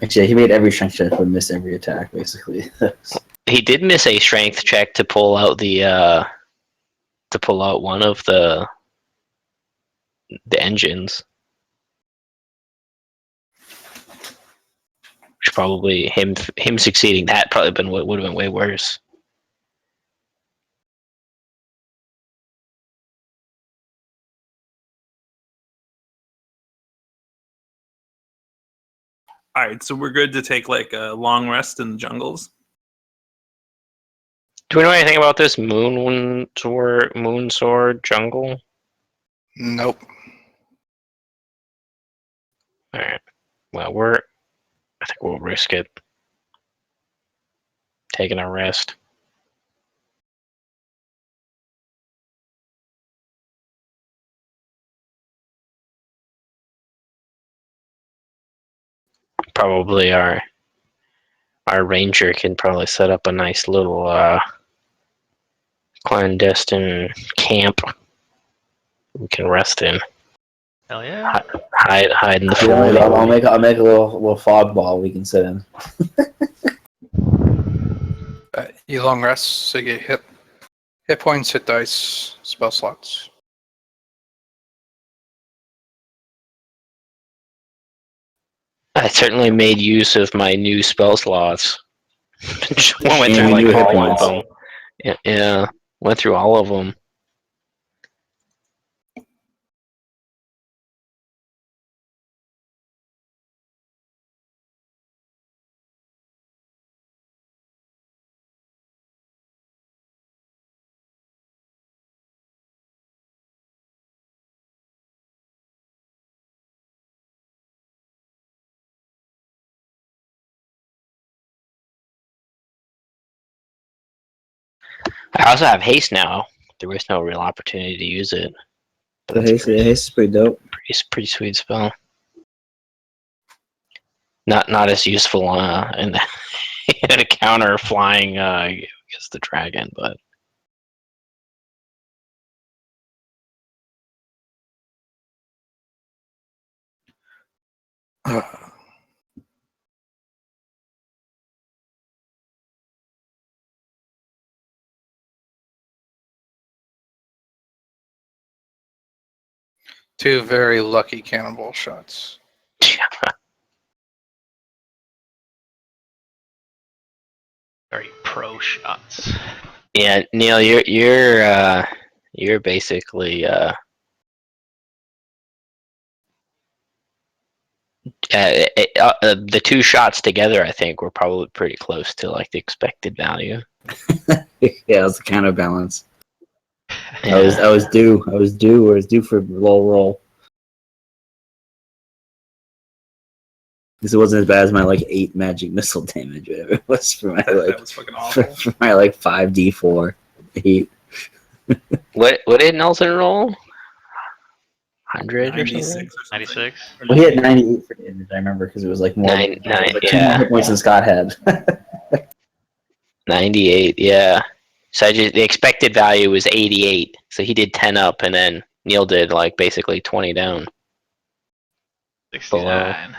Actually, he made every strength check but missed every attack, basically. He did miss a strength check to pull out one of the engines. Which probably him succeeding that probably would have been way worse. All right, so we're good to take like a long rest in the jungles. Do we know anything about this moon sword jungle? Nope. All right. Well, I think we'll risk it. Taking a rest. Probably our ranger can probably set up a nice little clandestine camp we can rest in. Hell yeah. Hide in the You know, fort. I'll make a little fog ball we can sit in. You long rest, so you get hit points, hit dice, spell slots. I certainly made use of my new spell slots. Went And through new hit all of points. them. Yeah, went through all of them. I also have haste now. There was no real opportunity to use it. But The that's haste is pretty dope. pretty sweet spell. Not as useful in a counter flying against the dragon, but Two very lucky cannonball shots. Very pro shots. yeah, Neil, you're basically the two shots together. I think were probably pretty close to like the expected value. Yeah, it was the counterbalance. Yeah. I was due for a low roll. This wasn't as bad as my like 8 magic missile damage, whatever it was for my That like was fucking awful. for my like 5d4 8. What did Nelson roll? 100 or something? 96 or something. 96. Or Well, he had 98 for damage. I remember because it was like more. Nine, It was like 2 yeah. more hit points than Scott had. 98, yeah. So the expected value was 88. So he did 10 up, and then Neil did like basically 20 down. 69.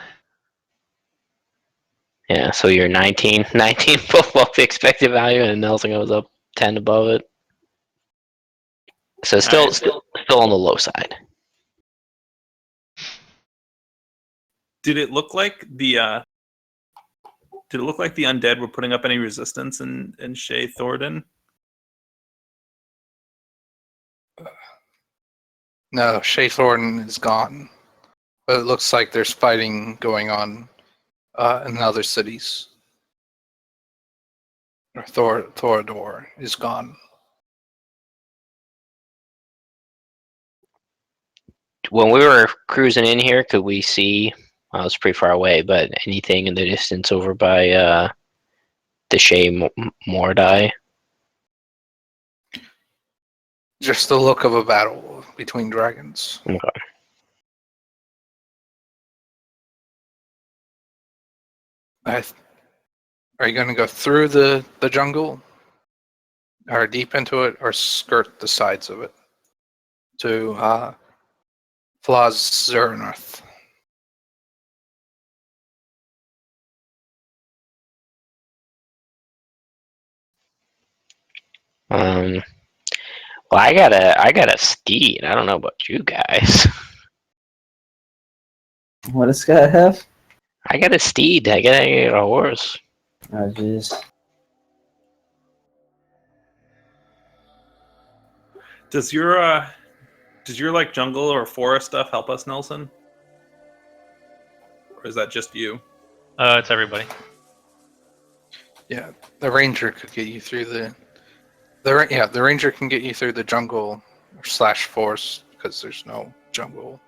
Yeah, so you're 19 below the expected value, and Nelson goes up 10 above it. So still on the low side. Did it look like the undead were putting up any resistance in Shea Thornton? No, Shea Thornton is gone. But it looks like there's fighting going on in other cities. Or Thorador is gone. When we were cruising in here, could we see? Well, it was pretty far away, but anything in the distance over by the Shea Mordai? Just the look of a battle between dragons. Okay. Are you going to go through the jungle, or deep into it, or skirt the sides of it to Flaz Zernath? Well, I got a steed. I don't know about you guys. What does Scott have? I got a steed. I got a horse. Oh jeez. Does your like jungle or forest stuff help us, Nelson? Or is that just you? It's everybody. Yeah, the ranger could get you through the ranger can get you through the jungle / forest because there's no jungle.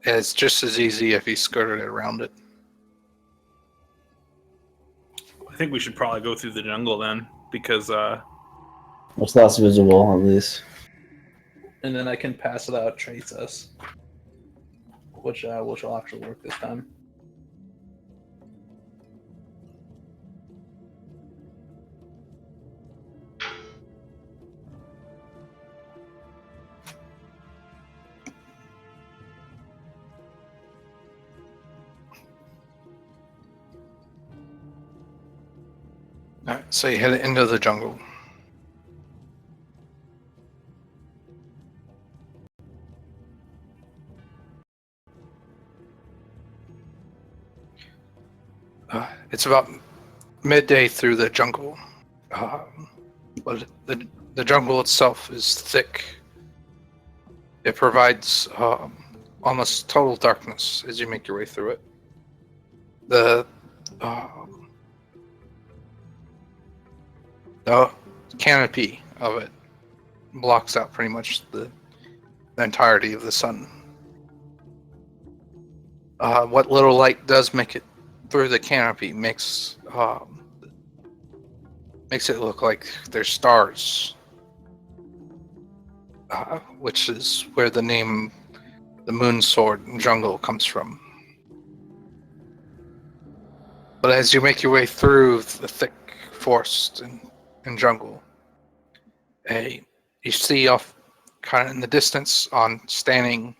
It's just as easy if he skirted around it. I think we should probably go through the jungle then, because What's less visible at least? and then I can pass it out trace us, which will actually work this time. All right, so you head into the jungle. It's about midday through the jungle, but the jungle itself is thick. It provides almost total darkness as you make your way through it. The canopy of it blocks out pretty much the entirety of the sun. What little light does make it through the canopy makes it look like there's stars, which is where the name the Moon Sword Jungle comes from. But as you make your way through the thick forest and jungle, you see off kind of in the distance standing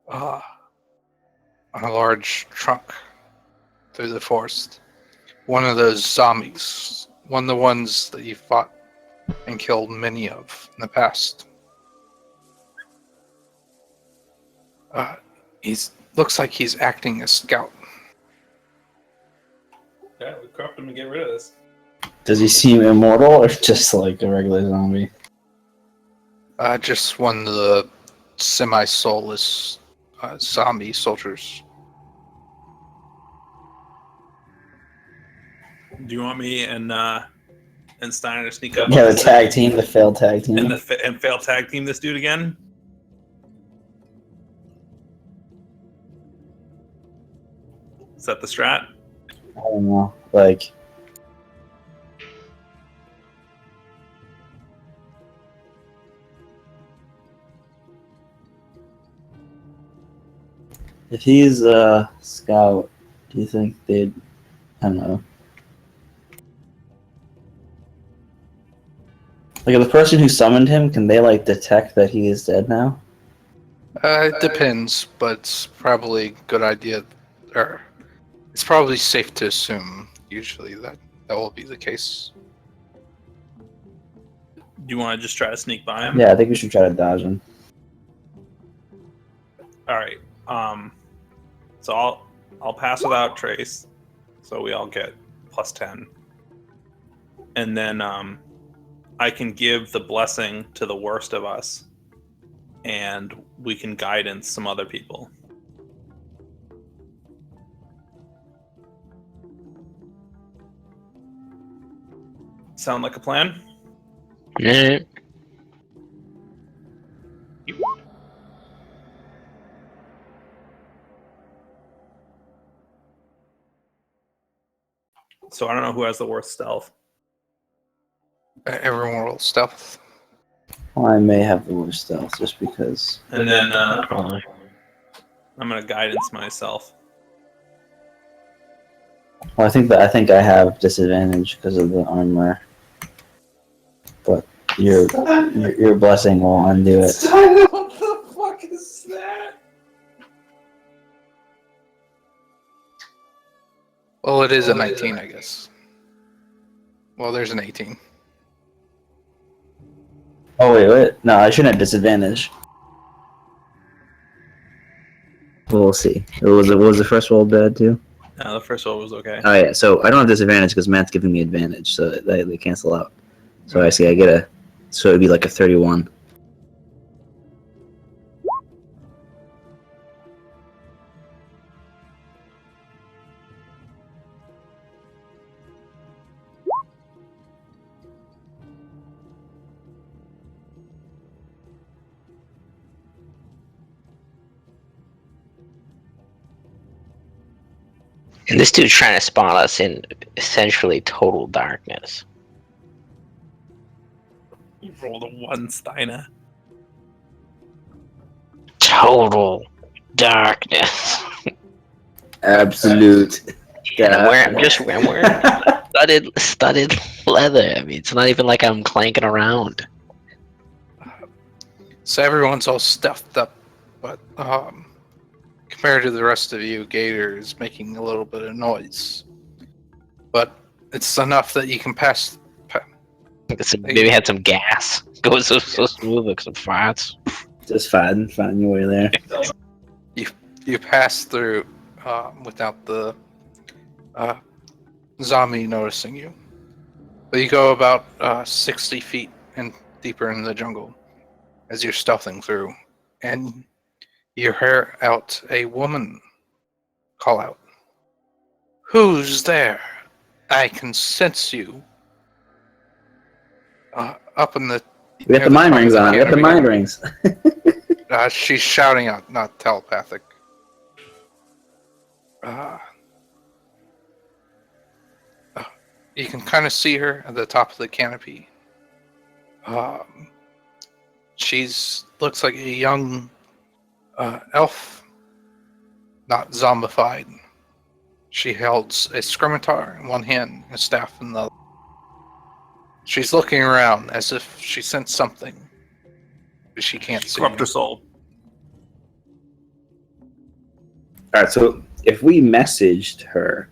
on a large trunk through the forest, one of those zombies, one of the ones that you fought and killed many of in the past. Looks like he's acting as scout. Yeah, we corrupt him and get rid of this. Does he seem immortal or just like a regular zombie? Just one of the semi-soulless zombie soldiers. Do you want me and Steiner to sneak up? Yeah, on the this tag team, the failed tag team. and fail tag team this dude again? Is that the strat? I don't know. Like, if he's a scout, do you think they'd? I don't know. Like, the person who summoned him, can they like detect that he is dead now? It depends, but it's probably a good idea, or it's probably safe to assume usually that will be the case. Do you want to just try to sneak by him? Yeah, I think we should try to dodge him. All right. So I'll pass without trace, so we all get +10, and then I can give the blessing to the worst of us, and we can guidance some other people. Sound like a plan? Yeah. So I don't know who has the worst stealth. Everyone roll stealth. Well, I may have the worst stealth just because. And then Probably. I'm gonna guidance myself. Well, I think I have disadvantage because of the armor, but your blessing will undo it. What the fuck is that? Well, it is a 19, I guess. Well, there's an 18. Oh wait. No, I shouldn't have disadvantage. We'll see. Was the first roll bad too? No, the first one was okay. Oh yeah. So I don't have disadvantage because Matt's giving me advantage, so they cancel out. So I see. I get a. So it'd be like a 31. And this dude's trying to spot us in essentially total darkness. You rolled a 1, Steiner. Total darkness. Absolute. And I'm wearing studded leather. I mean, it's not even like I'm clanking around. So everyone's all stuffed up, but compared to the rest of you, Gator is making a little bit of noise. But it's enough that you can pass. Maybe had some gas. Goes so smooth, like some farts. Just find your way there. You pass through without the zombie noticing you. But you go about 60 feet and deeper into the jungle as you're stealthing through, and you hear out a woman call out, "Who's there? I can sense you." Up in the We got the mind rings on. We got the mind rings. She's shouting out, not telepathic. You can kind of see her at the top of the canopy. She's looks like a young elf, not zombified. She holds a scimitar in one hand and a staff in the other. She's looking around as if she sensed something, but she can't see. Corrupt her soul. All right. So if we messaged her,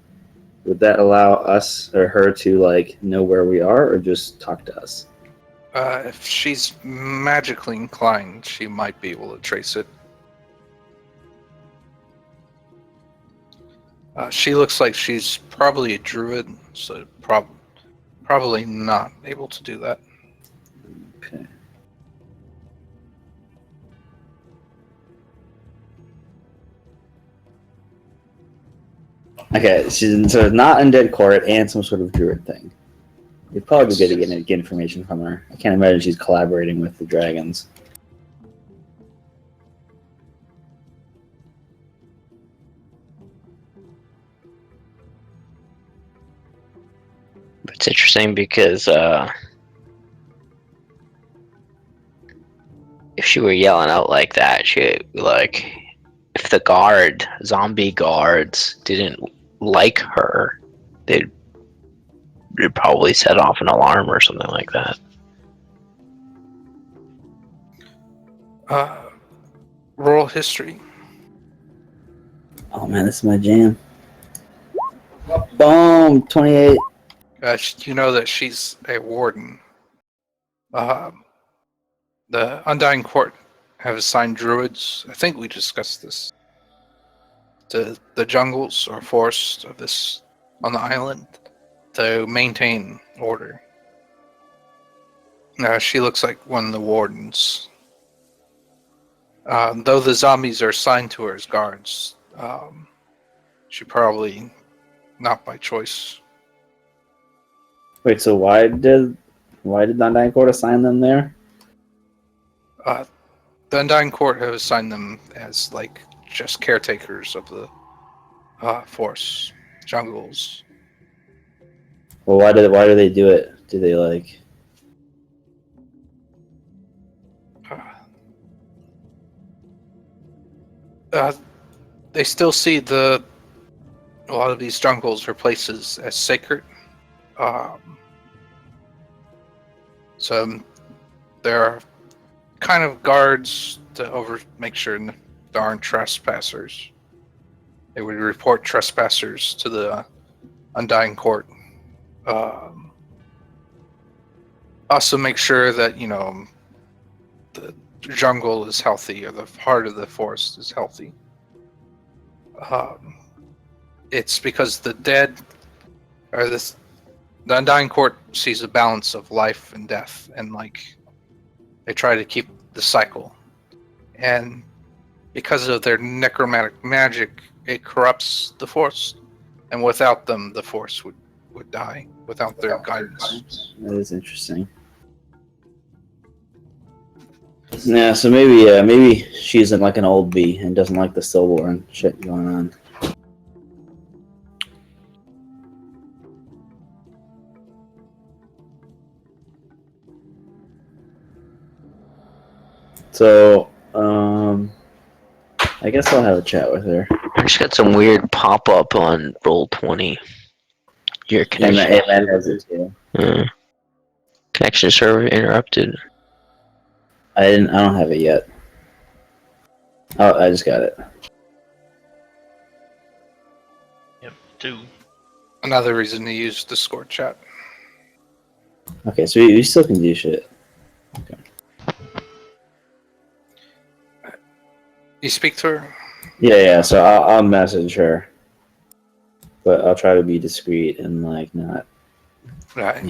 would that allow us or her to like know where we are, or just talk to us? If she's magically inclined, she might be able to trace it. She looks like she's probably a druid, so probably not able to do that. Okay. Okay, so not undead court and some sort of druid thing. We'd probably be good to get information from her. I can't imagine she's collaborating with the dragons. It's interesting because if she were yelling out like that, if the zombie guards didn't like her, they'd probably set off an alarm or something like that. Roll history. Oh man, this is my jam. Boom! 28. You know that she's a warden. The Undying Court have assigned druids. I think we discussed this. To the jungles or forests of this on the island to maintain order. She looks like one of the wardens. Though the zombies are assigned to her as guards, she probably not by choice. Wait, so why did the Undying Court assign them there? The Undying Court have assigned them as like just caretakers of the forests, jungles. Well, why do they do it? Do they like? They still see a lot of these jungles or places as sacred. So there are kind of guards to make sure there aren't trespassers. They would report trespassers to the Undying Court. Also make sure that, the jungle is healthy or the heart of the forest is healthy. It's because the dead, or the Undying Court sees a balance of life and death, and they try to keep the cycle. And because of their necromantic magic, it corrupts the force, and without them, the force would die without their guidance. That is interesting. Yeah, so maybe she isn't like an old bee and doesn't like the stillborn shit going on. So, I guess I'll have a chat with her. I just got some weird pop-up on Roll20. Your connection. And has it too. Connection server interrupted. I don't have it yet. Oh, I just got it. Yep, do. Another reason to use Discord chat. Okay, so we still can do shit. Okay. You speak to her? Yeah. So I'll message her, but I'll try to be discreet and not, Right.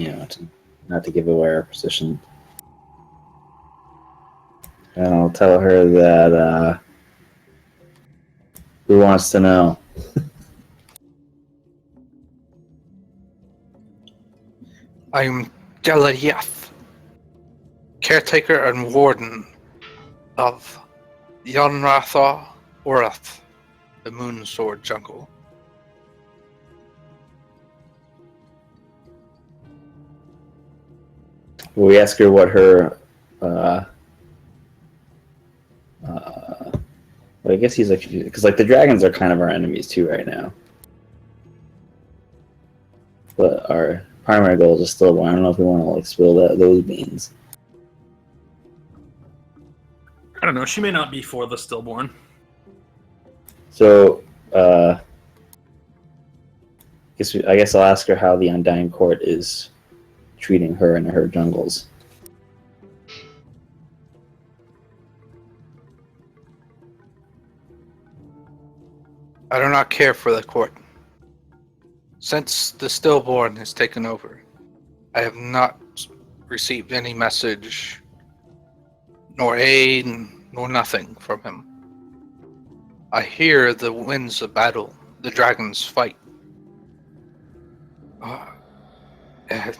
not to give away our position. And I'll tell her that who wants to know. I am Galariath, caretaker and warden of Yonratha Orath, the Moon Sword Jungle. We ask her what her. Well, I guess he's because the dragons are kind of our enemies too right now. but our primary goal is stillborn. I don't know if we want to like spill those beans. I don't know. She may not be for the stillborn. So, I guess I'll ask her how the Undying Court is treating her and her jungles. I do not care for the court. Since the stillborn has taken over, I have not received any message, nor aid, nor nothing from him. I hear the winds of battle, the dragons fight. And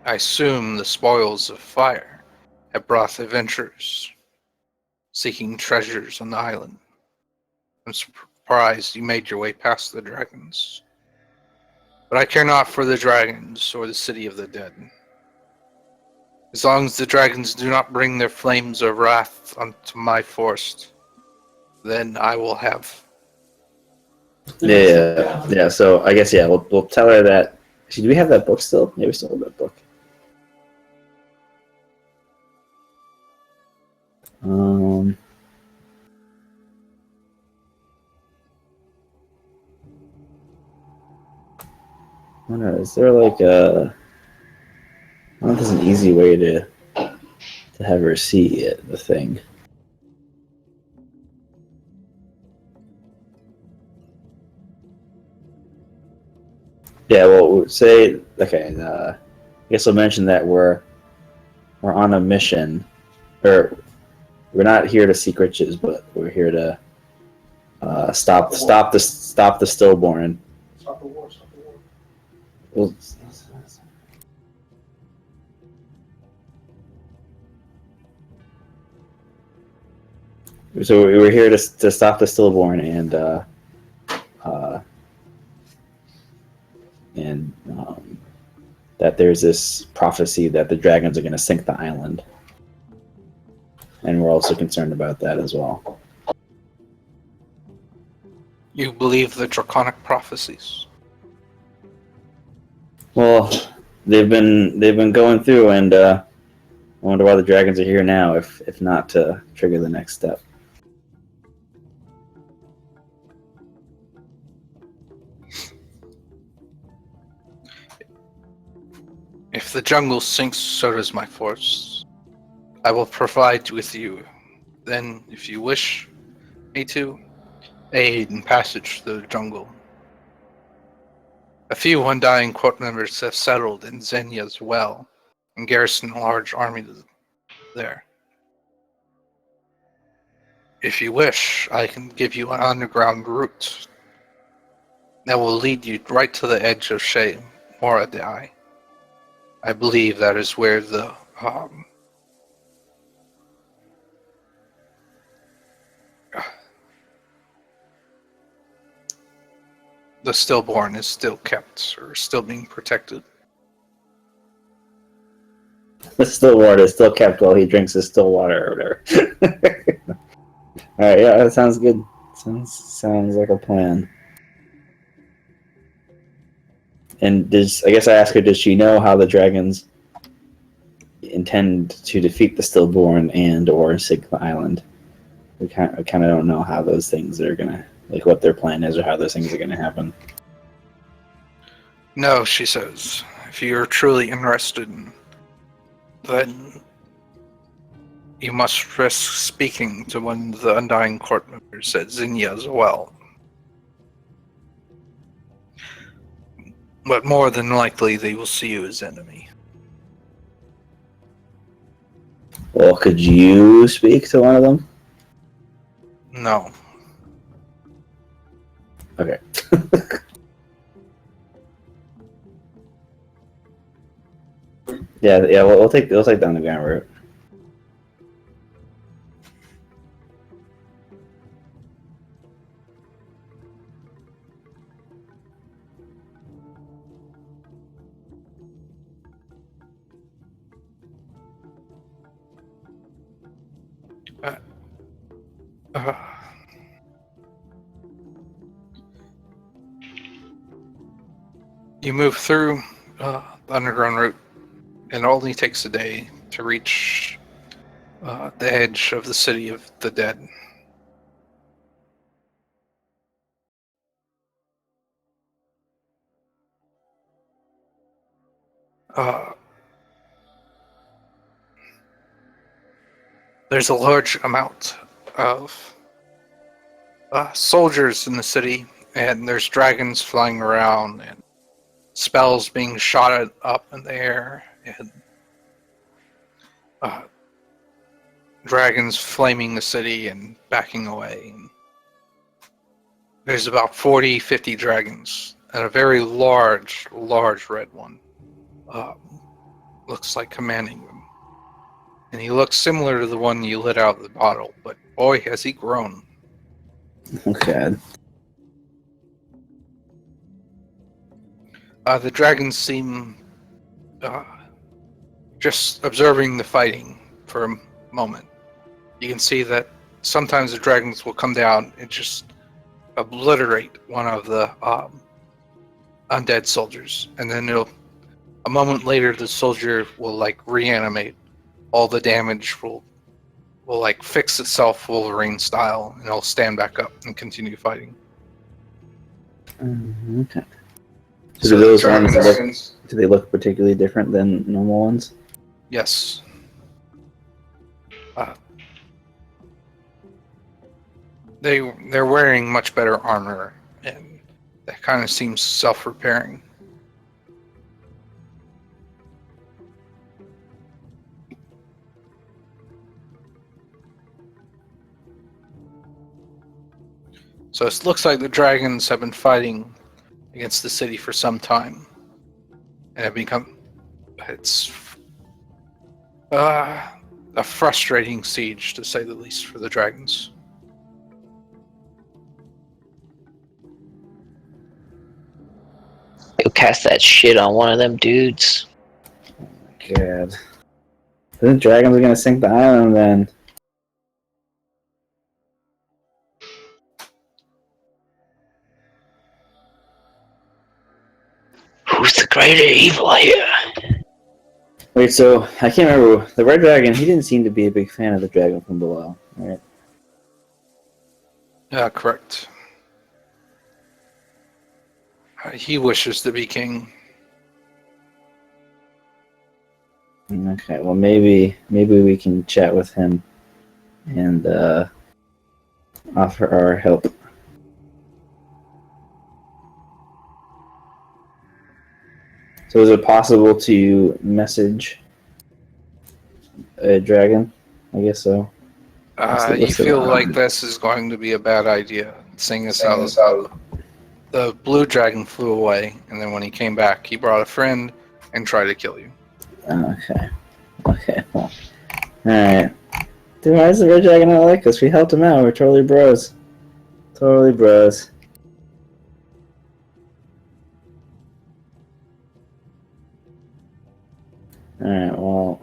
I assume the spoils of fire have brought adventurers seeking treasures on the island. I'm surprised you made your way past the dragons. But I care not for the dragons or the city of the dead. As long as the dragons do not bring their flames of wrath onto my forest, then I will have. Yeah. So I guess we'll tell her that. Actually, do we have that book still? Yeah, we still have that book. I wonder, is there like a? I don't know if there's an easy way to have her see it, the thing. Yeah, well, say okay. I guess I'll mention that we're on a mission, or we're not here to seek riches, but we're here to stop the stillborn. Stop the war. Stop the war. Well, so we were here to stop the stillborn and that there's this prophecy that the dragons are going to sink the island, and we're also concerned about that as well. You believe the draconic prophecies? Well, they've been going through, and I wonder why the dragons are here now, if not to trigger the next step. If the jungle sinks, so does my force. I will provide with you. Then, if you wish me to, aid in passage through the jungle. A few Undying Court members have settled in Xenia as well, and garrisoned a large army there. If you wish, I can give you an underground route that will lead you right to the edge of Shea Moradai. I believe that is where the stillborn is still kept, or still being protected. The still water is still kept while he drinks his still water or whatever. All right, yeah, that sounds good. Sounds like a plan. And I guess I asked her, does she know how the dragons intend to defeat the stillborn and or sink the island? We kind of don't know how those things are gonna, like, what their plan is or how those things are gonna happen. No, she says. If you're truly interested, then you must risk speaking to one of the Undying Court members at Xenia as well. But more than likely, they will see you as enemy. Well, could you speak to one of them? No. Okay. Yeah. We'll take the underground route. You move through the underground route. It only takes a day to reach the edge of the city of the dead. There's a large amount of soldiers in the city, and there's dragons flying around, and spells being shot up in the air, and dragons flaming the city and backing away. And there's about 40, 50 dragons, and a very large red one looks like commanding them. And he looks similar to the one you lit out of the bottle, but boy, has he grown. Okay. The dragons seem just observing the fighting for a moment. You can see that sometimes the dragons will come down and just obliterate one of the undead soldiers, and then a moment later the soldier will like reanimate. All the damage will like fix itself Wolverine style, and it'll stand back up and continue fighting. Okay. So do those ones dragons, do they look particularly different than normal ones? yes. They're wearing much better armor, and that kind of seems self-repairing. So it looks like the dragons have been fighting against the city for some time, and it's a frustrating siege, to say the least, for the dragons. Go cast that shit on one of them dudes. God. The dragons are gonna sink the island then. Who's the greater evil here? Wait, so I can't remember. The red dragon, he didn't seem to be a big fan of the dragon from below, right? Yeah, correct. He wishes to be king. Okay, well maybe we can chat with him and offer our help. So is it possible to message a dragon? I guess so. You feel like this is going to be a bad idea, seeing as how the blue dragon flew away, and then when he came back, he brought a friend and tried to kill you. Okay. Okay, well. Alright. Dude, why is the red dragon not like us? We helped him out. We're totally bros. Totally bros. Alright, well.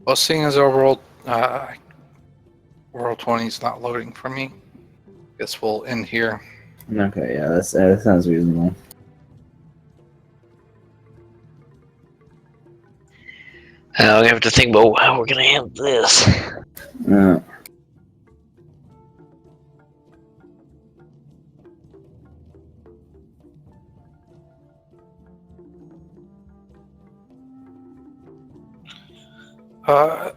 Well, seeing as our World 20 is not loading for me, guess we'll end here. Okay, yeah, that sounds reasonable. We have to think about how we're gonna handle this. Uh,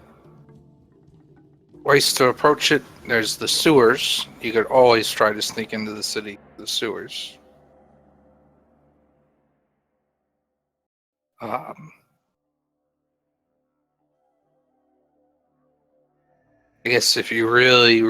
Ways to approach it. There's the sewers. You could always try to sneak into the city, the sewers. I guess if you really